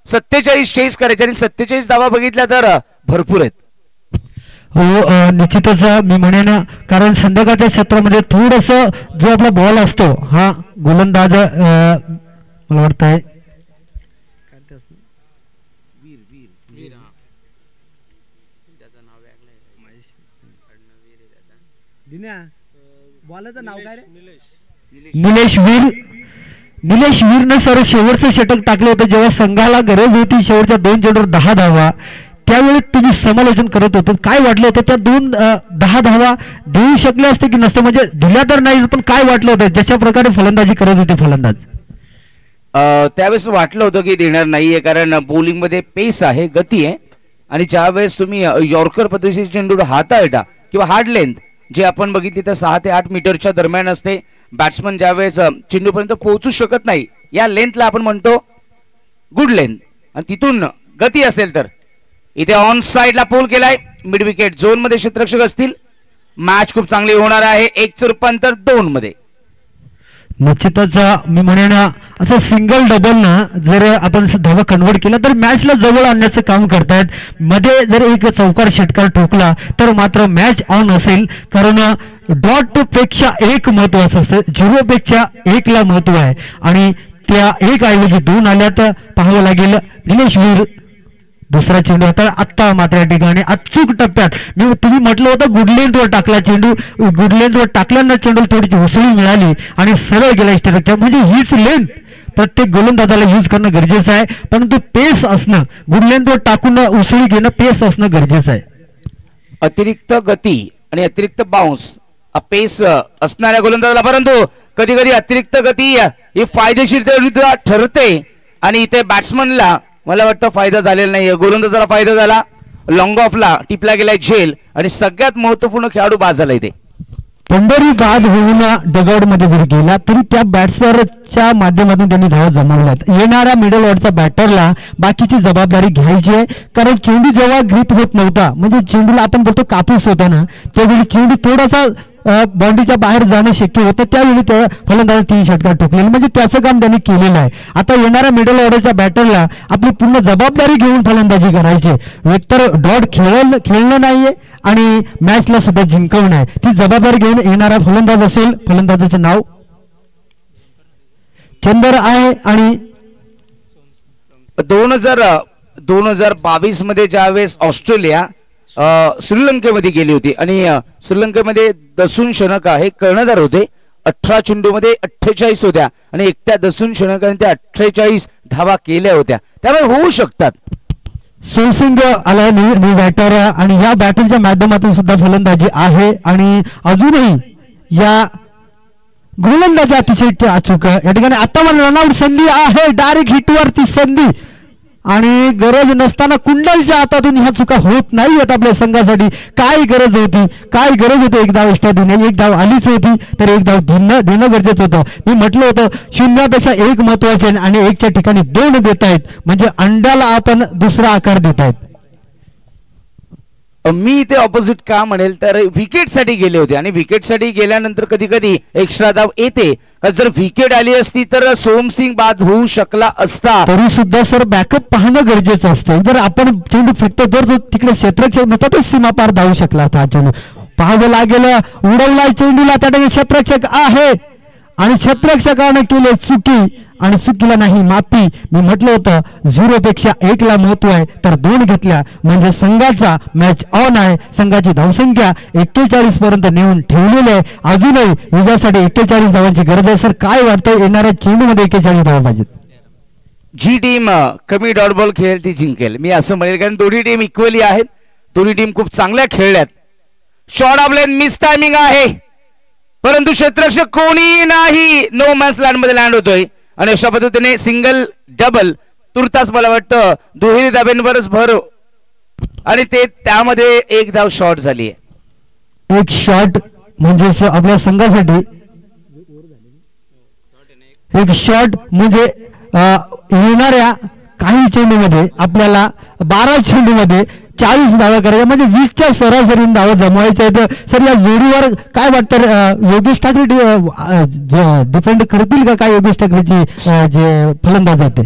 C: 47 चेस करायचे आणि 47 धावा बघितल्या तर भरपूर आहेत।
A: हो निश्चितच मी म्हणेन, कारण संध्याकाळच्या क्षेत्रामध्ये थोडस जो आपला बॉल असतो हा गोलंदाज मला वाटतंय निलेश वीरनं सर शेवटचं षटक टाकलं होतं जेव्हा संघाला गरज होती शेवटच्या 2 चेंडूवर 10 धावा, त्यावेळी तुम्ही समालोचन करत होते, काय वाटलं होतं त्या 10 धावा देऊ शकले असते की नसते, म्हणजे दिल्या तर नाही पण काय वाटलं होतं जशा प्रकारे फलंदाजी करत होते फलंदाज?
C: त्यावेळेस वाटलं होतं की देणार नाहीये, कारण बॉलिंग मध्ये पेस आहे, गती आहे, आणि ज्यावेळेस तुम्ही यॉर्कर पद्धतीचे चेंडू हाताळता किंवा हार्ड लेंथ जे आपण बघितली तर 6 ते 8 मीटरच्या दरम्यान असते, बॅट्समन ज्यावेळेस चेंडूपर्यंत पोहोचू शकत नाही या लेंथला आपण म्हणतो गुड लेंथ, आणि तिथून गती असेल तर इथे ऑन साइडला पोल केलाय, मिड विकेट झोन मध्ये क्षेत्ररक्षक असतील, मॅच खूप चांगली होणार आहे। 1चं रूपांतर 2 मध्ये
A: निश्चितच मी म्हणेन असं सिंगल डबल ना जर आपण धावा कन्वर्ट केला तर मॅचला जवळ आणण्याचं काम करतायत। मध्ये जर एक चौकार षटकार ठोकला तर मात्र मॅच ऑन असेल, कारण डॉट पेक्षा 1 महत्वाचं असतं, 0 पेक्षा 1 ला महत्व आहे, आणि त्या 1 ऐवजी 2 आल्यात पाहावं लागेल। निलेश वीर दुसरा चेंडू आता आत्ता मात्र या ठिकाणी अचूक टप्प्यात तुम्ही म्हटलं होतं गुडलेंथवर टाकला चेंडू, गुडलेंथवर टाकल्यानं चेंडू थोडीशी उसळी मिळाली आणि सरळ गेला इष्टरक्षक, म्हणजे हीच लेंथ प्रत्येक गोलंदाजाला यूज करणं गरजेचं आहे, परंतु पेस असणं गुडलेंथवर टाकून उसळी घेणं पेस असणं गरजेचं आहे।
C: अतिरिक्त गती आणि अतिरिक्त बाउन्स पेस असणाऱ्या गोलंदाजाला, परंतु कधी कधी अतिरिक्त गती ही फायदेशीर ठरते आणि इथे बॅट्समनला मला वाटतं फायदा झालेला नाही, गोलंदाजाला फायदा झाला, लॉंग ऑफला टिपला गेलाय झेल आणि सगळ्यात महत्वपूर्ण खेळाडू बाद झाला इथे।
B: पंढरी बाद होऊन डगआउट मध्ये जरी गेला तरी त्या बॅट्सवरच्या माध्यमातून त्यांनी धावा जमवल्यात। येणाऱ्या मिडल ऑर्डरच्या बॅटरला बाकीची जबाबदारी घ्यायची आहे, कारण चेंडू जेव्हा ग्रिप होत नव्हता म्हणजे चेंडूला आपण बोलतो कापूस होता ना, त्यावेळी चेंडू थोडासा बाउंड्रीच्या बाहेर जाणं शक्य होतं, त्यावेळी त्या फलंदाज 3 षटकार ठोकलेले, म्हणजे त्याचं काम त्यांनी केलेलं आहे। आता येणाऱ्या मिडल ऑर्डरच्या बॅटरला आपली पूर्ण जबाबदारी घेऊन फलंदाजी करायची, एकतर डॉट खेळणं नाहीये आणि मॅचला सुद्धा जिंकवणं आहे, ती जबाबदारी घेऊन येणारा फलंदाज असेल, फलंदाजाचं नाव चंदर आहे। आणि
C: 2022 मध्ये ज्यावेळेस ऑस्ट्रेलिया श्रीलंकेमध्ये गेली होती आणि श्रीलंकेमध्ये दसून शनका हे कर्णधार होते, 18 चेंडूमध्ये 48 होत्या आणि एकट्या दसून शनकाने त्या 48 धावा केल्या होत्या, त्यामुळे होऊ शकतात।
B: सोमसिंग आला न्यू बॅटर आणि या बॅटरच्या माध्यमातून सुद्धा फलंदाजी आहे आणि अजूनही या गोलंदाजी अतिशय अचूक या ठिकाणी आता मला रनआउट संधी आहे. डायरेक्ट हिटवरती संधी आणि गरज नसताना कुंडलच्या हातातून ह्या चुका होत नाही आहेत आपल्या संघासाठी. काय गरज होती, काय गरज होती एक धाव एक्स्ट्रा देण्याची. एक धाव आलीच होती तर एक धाव देणं गरजेचं होतं. मी म्हटलं होतं 0पेक्षा 1 महत्वाचे आणि 1च्या ठिकाणी 2 देत आहेत म्हणजे अंड्याला आपण दुसरा आकार देत आहेत.
C: मी इथे ऑपोजिट का म्हणेल तर विकेटसाठी गेले होते आणि विकेटसाठी गेल्यानंतर कधी कधी एक्स्ट्रा धाव येते. जर विकेट आली असती तर सोमसिंग बाद होऊ शकला असता.
B: तरी सुद्धा सर बॅकअप पाहणं गरजेचं असतं. जर आपण चेंडू फेकतो तर तिकडे क्षेत्ररक्षक नव्हता सीमा पार धावू शकला होता. चेंडू पाहावं लागेल उडवला चेंडूला त्या ठिकाणी क्षेत्ररक्षक आहे आणि क्षेत्ररक्षकाने केले चुकी आणि चुकीला नाही माफी. मी म्हटलं होतं 0पेक्षा 1ला महत्व आहे तर 2 घेतल्या म्हणजे संघाचा मॅच ऑन आहे. संघाची धावसंख्या 41 पर्यंत नेऊन ठेवलेली आहे. अजूनही विजयासाठी 41 धावांची गरज आहे. सर काय वाटतं येणाऱ्या चेंडूमध्ये 41 धावा पाहिजेत.
C: जी टीम कमी डॉट बॉल खेळेल ती जिंकेल मी असं म्हणेल कारण दोन्ही टीम इक्वली आहेत. दोन्ही टीम खूप चांगल्या खेळल्यात. शॉट ऑफ लेन मिस टायमिंग आहे परंतु क्षेत्ररक्षक कोणी नाही. नो मॅच लँड मध्ये लँड होतोय आणि अशा पद्धतीने सिंगल डबल तुर्तास मला वाटतं दुहेरी धाब्यांवरच भर आणि ते त्यामध्ये 1 धाव शॉर्ट झाली आहे.
B: एक शॉट म्हणजे आपल्या संघासाठी एक शॉट म्हणजे येणाऱ्या काही चेंडूमध्ये आपल्याला 12 चेंडूमध्ये 40 धावा करायच्या म्हणजे 20च्या सरासरीने धावा जमवायच्या आहेत. सर या जोडीवर काय वाटतं योगेश ठाकरे डिपेंड करतील का काय योगेश ठाकरेची जे फलंदाज आहे ते.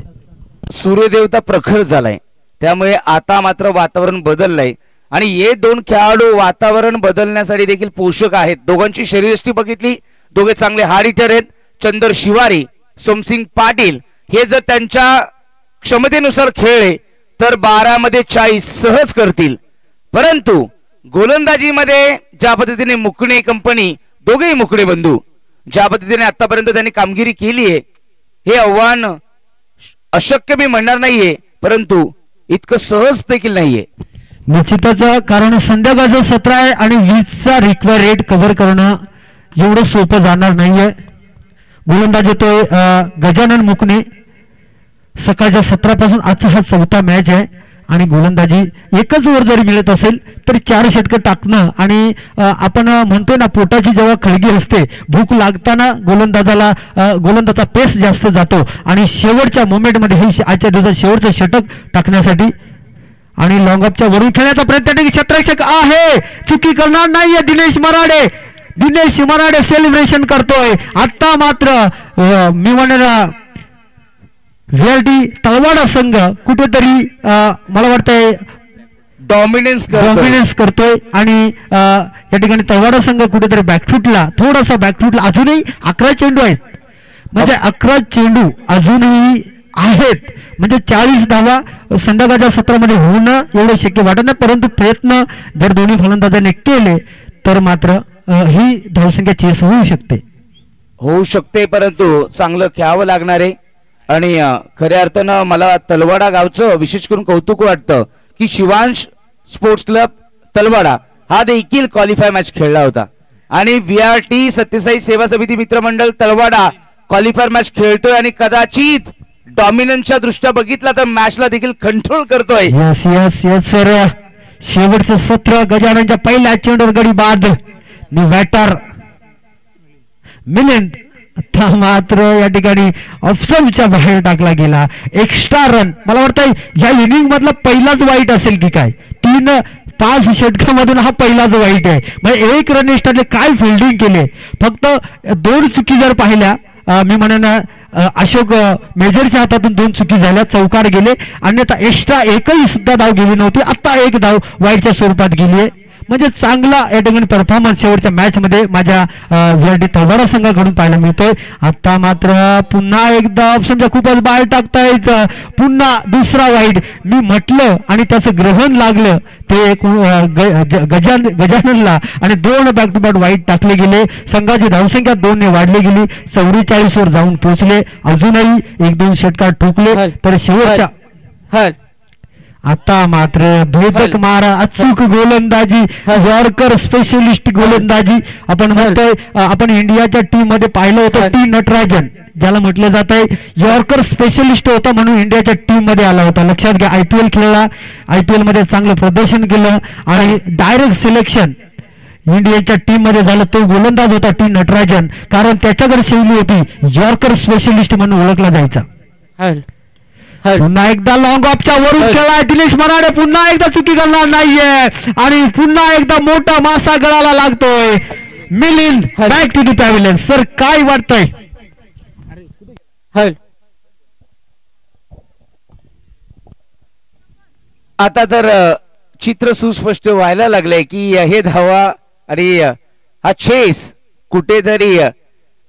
C: सूर्यदेवता प्रखर झालाय त्यामुळे आता मात्र वातावरण बदललंय आणि हे 2 खेळाडू वातावरण बदलण्यासाठी देखील पोषक आहेत. दोघांची शरीरयष्टी बघितली दोघे चांगले हार्ड हिटर आहेत. चंदर शिवारी सोमसिंग पाटील हे जर त्यांच्या क्षमतेनुसार खेळले तर 12 मध्ये 40 सहज करतील. परंतु गोलंदाजीमध्ये ज्या पद्धतीने मुकणे कंपनी दोघेही मुकणे बंधू ज्या पद्धतीने आतापर्यंत त्यांनी कामगिरी केली आहे हे आव्हान अशक्य मी म्हणणार नाहीये परंतु इतकं सहज देखील नाहीये.
A: निश्चितच कारण संध्याकाळचं 17 आहे आणि 20चा रिक्वायर रेट कव्हर करणं एवढं सोपं जाणार नाहीये. गोलंदाजी तो गजानन मुकणे सकाळच्या 17 पासून आजचा हा 4था मॅच आहे आणि गोलंदाजी एकच ओव्हर जरी मिळत असेल तर 4 षटकं टाकणं आणि आपण म्हणतो ना पोटाची जेव्हा खळगी असते भूक लागताना गोलंदाजा पेस जास्त जातो आणि शेवटच्या मोमेंटमध्ये हे आजच्या दिवसात शेवटचं षटक टाकण्यासाठी आणि लॉंग अपच्या वरून खेळण्याचा प्रयत्न क्षेत्ररक्षक आहे. चुकी करणार नाहीये दिनेश मराडे. दिनेश मराडे सेलिब्रेशन करतोय. आता मात्र मी म्हणेन व्हीआरटी तलवाडा संघ कुठेतरी मला वाटतंय डॉमिनन्स करतोय आणि या ठिकाणी तलवाडा संघ कुठेतरी थोडासा बॅकफुटला अजूनही 11 चेंडू आहेत म्हणजे 11 चेंडू अजूनही आहेत म्हणजे 40 धावा संध्याकाळच्या 17 मध्ये होणं एवढं शक्य वाटत नाही परंतु प्रयत्न जर दोन्ही फलंदाजांनी केले तर मात्र ही धावसंख्या चेस होऊ शकते
C: परंतु चांगलं खेळावं लागणार आहे. आणि खऱ्या अर्थानं मला तलवाडा गावचं विशेष करून कौतुक वाटतं की शिवांश स्पोर्ट्स क्लब तलवाडा हा देखील क्वालिफाय मॅच खेळला होता आणि व्हीआरटी सत्यसाई सेवा समिती मित्रमंडळ तलवाडा क्वालिफायर मॅच खेळतोय आणि कदाचित डॉमिनन्सच्या दृष्ट्या बघितला तर मॅचला देखील कंट्रोल करतोय.
A: सर शेवटचं 17 गजाननच्या पहिल्या चेंडूवर गडी बाद बॅटर मिलिंद आता मात्र या ठिकाणी ऑफस्टंपच्या बाहेर टाकला गेला. एक्स्ट्रा रन मला वाटतं या इनिंग मधला पहिलाच वाईट असेल की काय. 3-5 षटकामधून हा पहिलाच वाईट आहे म्हणजे 1 रन एक्स्ट्राने काय फिल्डिंग केले. फक्त 2 चुकी जर पाहिल्या मी म्हणेन अशोक मेजरच्या हातातून 2 चुकी झाल्या चौकार गेले अन्यथा एक्स्ट्रा एकही सुद्धा धाव गेली नव्हती. आता 1 धाव वाईटच्या स्वरूपात गेली आहे म्हणजे चांगला या ठिकाणी परफॉर्मन्स शेवटच्या मॅच मध्ये माझ्या व्हीआरटी तलवाडा संघाकडून पाहायला मिळतोय. आता मात्र पुन्हा एकदा ऑप्शनच्या खूपच बाहेर टाकतायत. पुन्हा दुसरा वाईट मी म्हटलं आणि त्याचं ग्रहण लागलं ते गजाननला आणि 2 बॅक टू बॅक वाईट टाकले गेले. संघाची धावसंख्या 2 ने वाढली गेली 44 वर जाऊन पोहोचले. अजूनही 1-2 षटकार ठोकले तर शेवटच्या आता मात्र भेदक मारा, अचूक गोलंदाजी, यॉर्कर स्पेशलिस्ट गोलंदाजी आपण म्हणतोय. आपण इंडियाच्या टीम मध्ये पाहिलं होतं टी नटराजन, ज्याला म्हटलं जात आहे यॉर्कर स्पेशलिस्ट होता म्हणून इंडियाच्या टीम मध्ये आला होता. लक्षात घ्या, IPL खेळला, IPL मध्ये चांगलं प्रदर्शन केलं आणि डायरेक्ट सिलेक्शन इंडियाच्या टीम मध्ये झालं. तो गोलंदाज होता टी नटराजन, कारण त्याच्याकडे शैली होती, यॉर्कर स्पेशलिस्ट म्हणून ओळखला जायचा. पुन्हा एकदा लॉंग ऑफच्या वरून खेळाय दिनेश मराडे, पुन्हा एकदा चुकी करणार नाहीये आणि पुन्हा एकदा मोठा मासा गळाला लागतोय. Milind back to the pavilion. Sir काय वाटतंय?
C: आता तर चित्र सुस्पष्ट व्हायला लागलंय की हे धावा आणि हा चेस कुठेतरी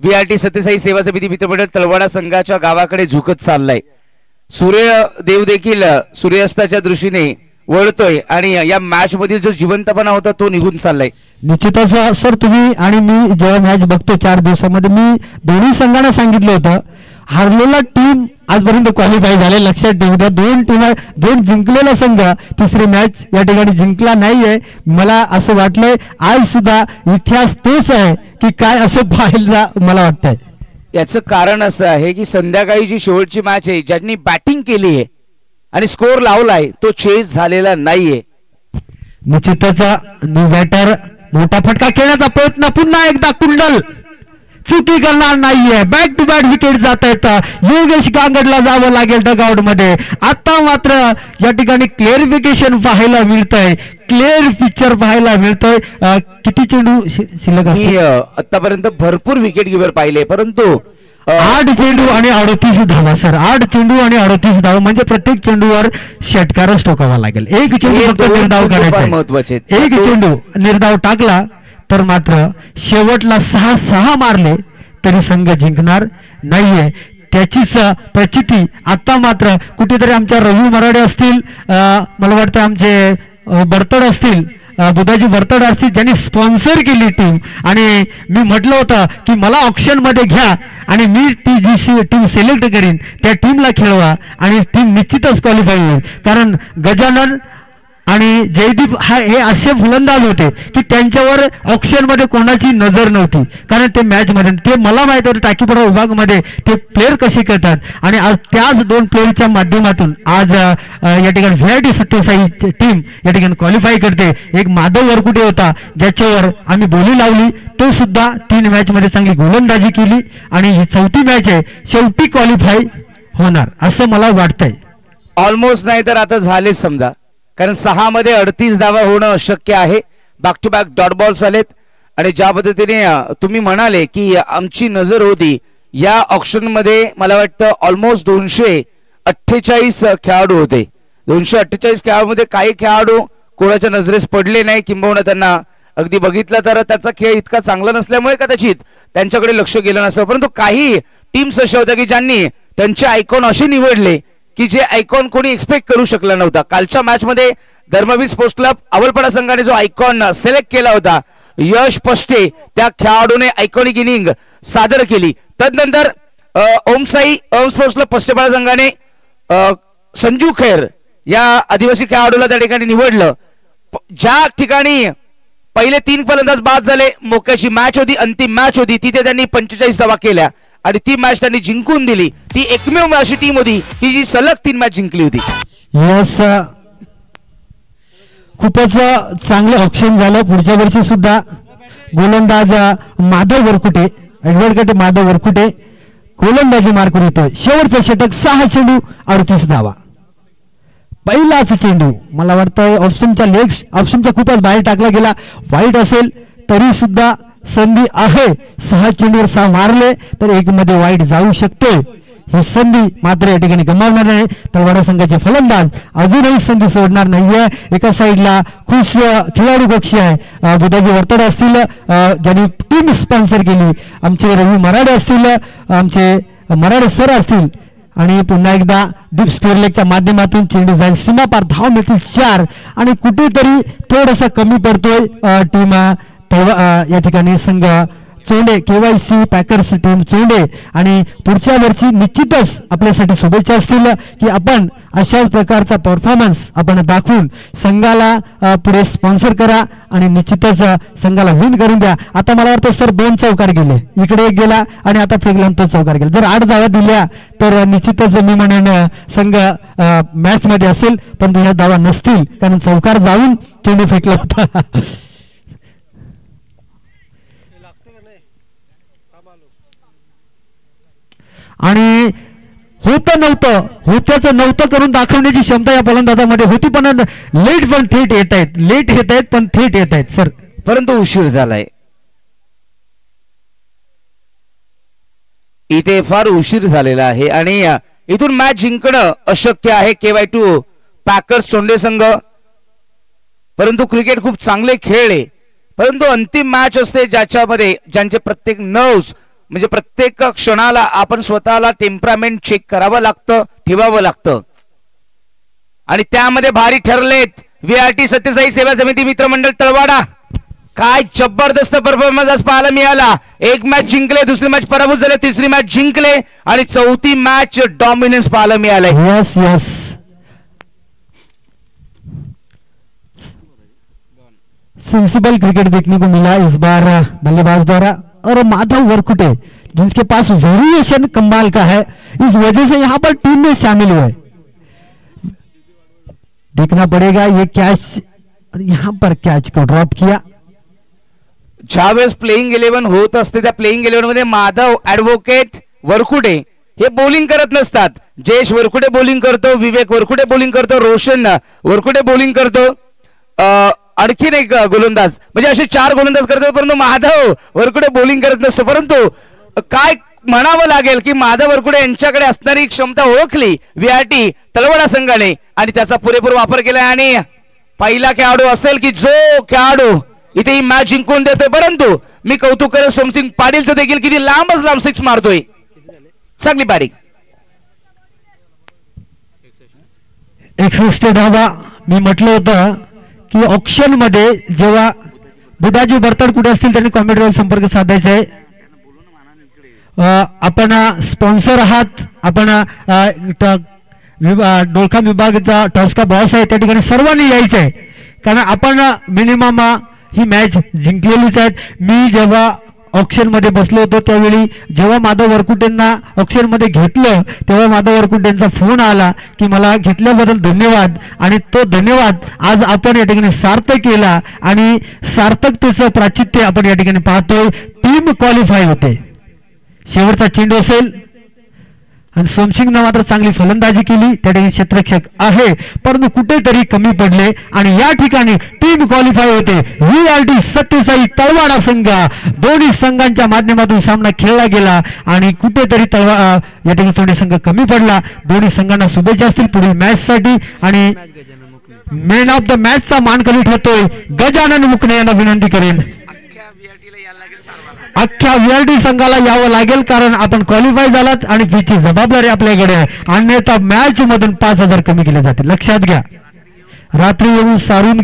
C: VRT सत्यसाई सेवा समिती मित्रमंडळ तळवाडा संघाच्या गावाकडे झुकत चाललाय. सूर्यदेव देखील सूर्यास्ताच्या दृष्टीने वळतोय आणि या मॅच मधील जो जिवंतपणा होता तो निघून चाललाय.
B: निश्चितच सर, तुम्ही आणि मी जेव्हा मॅच बघतो 4 दिवसामध्ये मी दोन्ही संघांना सांगितलं होतं हारलेला टीम आजपर्यंत क्वालिफाय झाले. लक्षात ठेवू द्या, 2 टीम, 2 जिंकलेला संघ तिसरी मॅच या ठिकाणी जिंकला नाहीये. मला असं वाटलंय आज सुद्धा इतिहास तोच आहे की काय असं पाहायला मला वाटतंय.
C: याचं कारण असं आहे की संध्याकाळी जी शेवटची मॅच आहे, ज्यांनी बॅटिंग केली आहे आणि स्कोर लावलाय तो चेस झालेला नाहीये.
A: निश्चितच बॅटर मोठा फटका खेळण्याचा प्रयत्न, पुन्हा एकदा कुंडल चुकी करणार नाहीये. बॅक टू बॅक विकेट जात आहेत. योगेश गांगडला जावं लागेल डगआउट मध्ये. आता मात्र या ठिकाणी क्लिअरिफिकेशन पाहायला मिळतंय, क्लिअर पिक्चर पाहायला मिळतोय. किती चेंडू शिल्लक
C: मी आतापर्यंत भरपूर विकेट गिव्हर पाहिले, परंतु
A: 8 चेंडू आणि 38 धावा. सर 8 चेंडू आणि 38 धावा म्हणजे प्रत्येक चेंडूवर षटकारच टोकावा लागेल. एक चेंडू फक्त निर्धाव करायचा,
C: महत्वाचे.
A: एक चेंडू निर्धाव टाकला तर मात्र शेवटला 6 मारले तरी संघ जिंकणार नाहीये. त्याचीच प्रचिती आता मात्र कुठेतरी आमच्या रवी मराडे असतील, मला वाटतं आमचे बर्तड असतील, बुधाजी बर्तड असतील, ज्यांनी स्पॉन्सर केली टीम. आणि मी म्हटलं होतं की मला ऑप्शन मध्ये घ्या आणि मी जी टीम सिलेक्ट करीन त्या टीमला खेळवा आणि टीम निश्चितच क्वालिफाय होईल. कारण गजानन आणि जयदीप हे असे फलंदाज होते की त्यांच्यावर ऑप्शन मध्ये कोणाची नजर नव्हती, कारण ते मॅच मध्ये ते मला माहित होतं टाकीपडा विभागामध्ये ते प्लेअर कसे करतात. आणि आज त्याच 2 प्लेअरच्या माध्यमातून आज या ठिकाणी VRT सत्यसाई टीम या ठिकाणी क्वालिफाय करते. एक माधव वरकुटे होता ज्याच्यावर आम्ही बोली लावली, तो सुद्धा 3 मॅच मध्ये चांगली गोलंदाजी केली आणि ही 4थी मॅच आहे, शेवटी क्वालिफाय होणार असं मला वाटतंय.
C: ऑलमोस्ट नाही तर आता झालेच समजा, कारण 6 मध्ये 38 धावा होणं अशक्य आहे. Back to back dot balls आलेत आणि ज्या पद्धतीने तुम्ही म्हणाले की आमची नजर होती या ऑक्शन मध्ये, मला वाटतं ऑलमोस्ट 248 खेळाडू होते. 248 खेळाडूमध्ये काही खेळाडू कोणाच्या नजरेस पडले नाही, किंबहुना त्यांना अगदी बघितलं तर त्याचा खेळ इतका चांगला नसल्यामुळे कदाचित त्यांच्याकडे लक्ष गेलं नसतं. परंतु काही टीम्स अशा होत्या की ज्यांनी त्यांचे आयकॉन असे निवडले की जे आयकॉन कोणी एक्सपेक्ट करू शकला नव्हता. कालच्या मॅच मध्ये धर्मवीर स्पोर्ट्स क्लब अवलपाडा संघाने जो आयकॉन सिलेक्ट केला होता यश पष्टे, त्या खेळाडूने आयकॉनिक इनिंग सादर केली. तदनंतर ओम स्पोर्ट्स क्लब पष्टेपाडा संघाने संजू खैर या आदिवासी खेळाडूला त्या ठिकाणी निवडलं. ज्या ठिकाणी पहिले 3 फलंदाज बाद झाले, मोक्याची मॅच होती, अंतिम मॅच होती, तिथे त्यांनी 45 धावा केल्या आणि ती मॅच त्यांनी जिंकून दिली. ती एकमेव अशी टीम होती की जी सलग 3 मॅच जिंकली होती.
B: यस, खूपच चांगलं ऑप्शन झालं. पुढच्या वर्षी सुद्धा गोलंदाज माधव वरकुटे, ॲडव्होकेट माधव वरकुटे गोलंदाजी मार्कवर येतोय. शेवटचं षटक 6 चेंडू 38 धावा. पहिलाच चेंडू मला वाटतं ऑप्शनच्या खूपच बाहेर टाकला गेला. वाईट असेल तरी सुद्धा संधी आहे. 6 चेंडूवर 6 मारले तर 1 मध्ये वाईट जाऊ शकतोय. ही संधी मात्र या ठिकाणी गमावणार नाही. तलवाडा संघाचे फलंदाज अजूनही संधी सोडणार नाहीये. एका साईडला खुश खेळाडू कक्ष आहे, बुधाजी वर्तड असतील ज्यांनी टीम स्पॉन्सर केली, आमचे रवी मराडे असतील, आमचे मराडे सर असतील आणि पुन्हा एकदा डीप स्क्वेअर लेगच्या माध्यमातून चेंडू जाईल सीमापार. धाव मिळतील 4 आणि कुठेतरी थोडासा कमी पडतोय टीम या ठिकाणी संघ चोंडे KYC पॅकर्स टीम चोंडे आणि पुढच्या वर्षी निश्चितच आपल्यासाठी शुभेच्छा असतील की आपण अशाच प्रकारचा परफॉर्मन्स आपण दाखवून संघाला पुढे स्पॉन्सर करा आणि निश्चितच संघाला विन करून द्या. आता मला वाटतं सर 2 चौकार गेले, इकडे एक गेला आणि आता फेकला तो चौकार गेला. जर 8 धावा दिल्या तर निश्चितच मी म्हणेन संघ मॅच मध्ये असेल, पण ह्या धावा नसतील कारण चौकार जाऊन चेंडू फेकला होता.
A: आणि होतं नव्हतं करून दाखवण्याची क्षमता या फलंदाजामध्ये होती, पण लेट पण थेट येत आहेत पण थेट येत आहेत सर,
C: परंतु उशीर झालाय. इथे फार उशीर झालेला आहे आणि इथून मॅच जिंकणं अशक्य आहे KY2 पॅकर्स चोंडे संघ. परंतु क्रिकेट खूप चांगले खेळले, परंतु अंतिम मॅच असते ज्याच्यामध्ये ज्यांचे प्रत्येक नर्व्स म्हणजे प्रत्येक क्षणाला आपण स्वतःला टेम्परामेंट चेक करावं लागतं, ठेवावं लागतं. आणि त्यामध्ये भारी ठरलेत VRT सत्यसाई सेवा समिती मित्रमंडळ तळवाडा. काय जबरदस्त परफॉर्मन्स आज पाहायला मिळाला. एक मॅच जिंकले, दुसरी मॅच पराभूत झाले, तिसरी मॅच जिंकले आणि चौथी मॅच डॉमिनन्स पाहायला मिळाले.
B: यस यस सेंसिबल क्रिकेट देखने को मिला इस बार बल्लेबाज द्वारा. और माधव वरकुटे जिनके पास वेरिएशन कमाल का है, इस वजह से यहाँ पर टीम में शामिल हुए. देखना पड़ेगा ये कैच, और यहाँ पर कैच को ड्रॉप किया.
C: ज्यावेळेस प्लेइंग 11 होत असते त्या प्लेइंग 11 मध्ये माधव ॲडव्होकेट वरकुटे हे बॉलिंग करत नसतात. जयेश वरकुटे बॉलिंग करतो, विवेक वरकुटे बॉलिंग करतो, रोशन वरकुटे बॉलिंग करतो, आणखीन एक गोलंदाज, म्हणजे असे 4 गोलंदाज करतात, परंतु माधव वरकुटे बॉलिंग करत नसतो. परंतु काय म्हणावं लागेल की माधव वरकुटे यांच्याकडे असणारी क्षमता ओळखली VRT तळवडा संघाने आणि त्याचा पुरेपूर वापर केला. आणि पहिला खेळाडू असेल की जो खेळाडू इथे ही मॅच जिंकून देतोय. परंतु मी कौतुक करेन सोमसिंग पाटीलचं देखील, किती लांब 6 मारतोय, चांगली बारीक.
A: 61 धावा. मी म्हटलं होतं की ऑप्शन मध्ये जेव्हा बुधाजी बर्तड कुठे असतील त्यांनी कॉमेंटवर संपर्क साधायचा आहे. आपण स्पॉन्सर आहात, आपण डोळखा विभागाचा टॉस्का बॉस आहे, त्या ठिकाणी सर्वांनी यायचं आहे कारण आपण मिनिमम ही मॅच जिंकलेलीच आहेत. मी जेव्हा ऑप्शन मध्ये बसलो होतो त्यावेळी जेव्हा माधव वरकुटेंना ऑप्शन मध्ये घेतलं तेव्हा माधव वरकुटेंचा फोन आला की मला घेतल्याबद्दल धन्यवाद, आणि तो धन्यवाद आज आपण या ठिकाणी सार्थक केला आणि सार्थकतेचं प्राचित्य आपण या ठिकाणी पाहतोय. टीम क्वालिफाय होते. शेवटचा चेंडू असेल आणि सोमसिंगनं मात्र चांगली फलंदाजी केली, त्या ठिकाणी क्षेत्ररक्षक आहे परंतु कुठेतरी कमी पडले आणि या ठिकाणी टीम क्वालिफाय होते. VRT सत्यसाई तळवाडा संघ, दोन्ही संघांच्या माध्यमातून सामना खेळला गेला आणि कुठेतरी या ठिकाणी चोंडे संघ कमी पडला. दोन्ही संघांना शुभेच्छा असतील पुढील मॅच साठी. आणि मॅन ऑफ द मॅचचा मानकरी ठरतोय गजानन मुकणे यांना विनंती करेन. अख्ख्या VRT संघाला यावं लागेल कारण आपण क्वालिफाय झालात आणि फीची जबाबदारी आपल्याकडे आहे, अन्यथा मॅच मधून 5000 कमी केले जाते. लक्षात घ्या. रात्री येऊन सारून घे.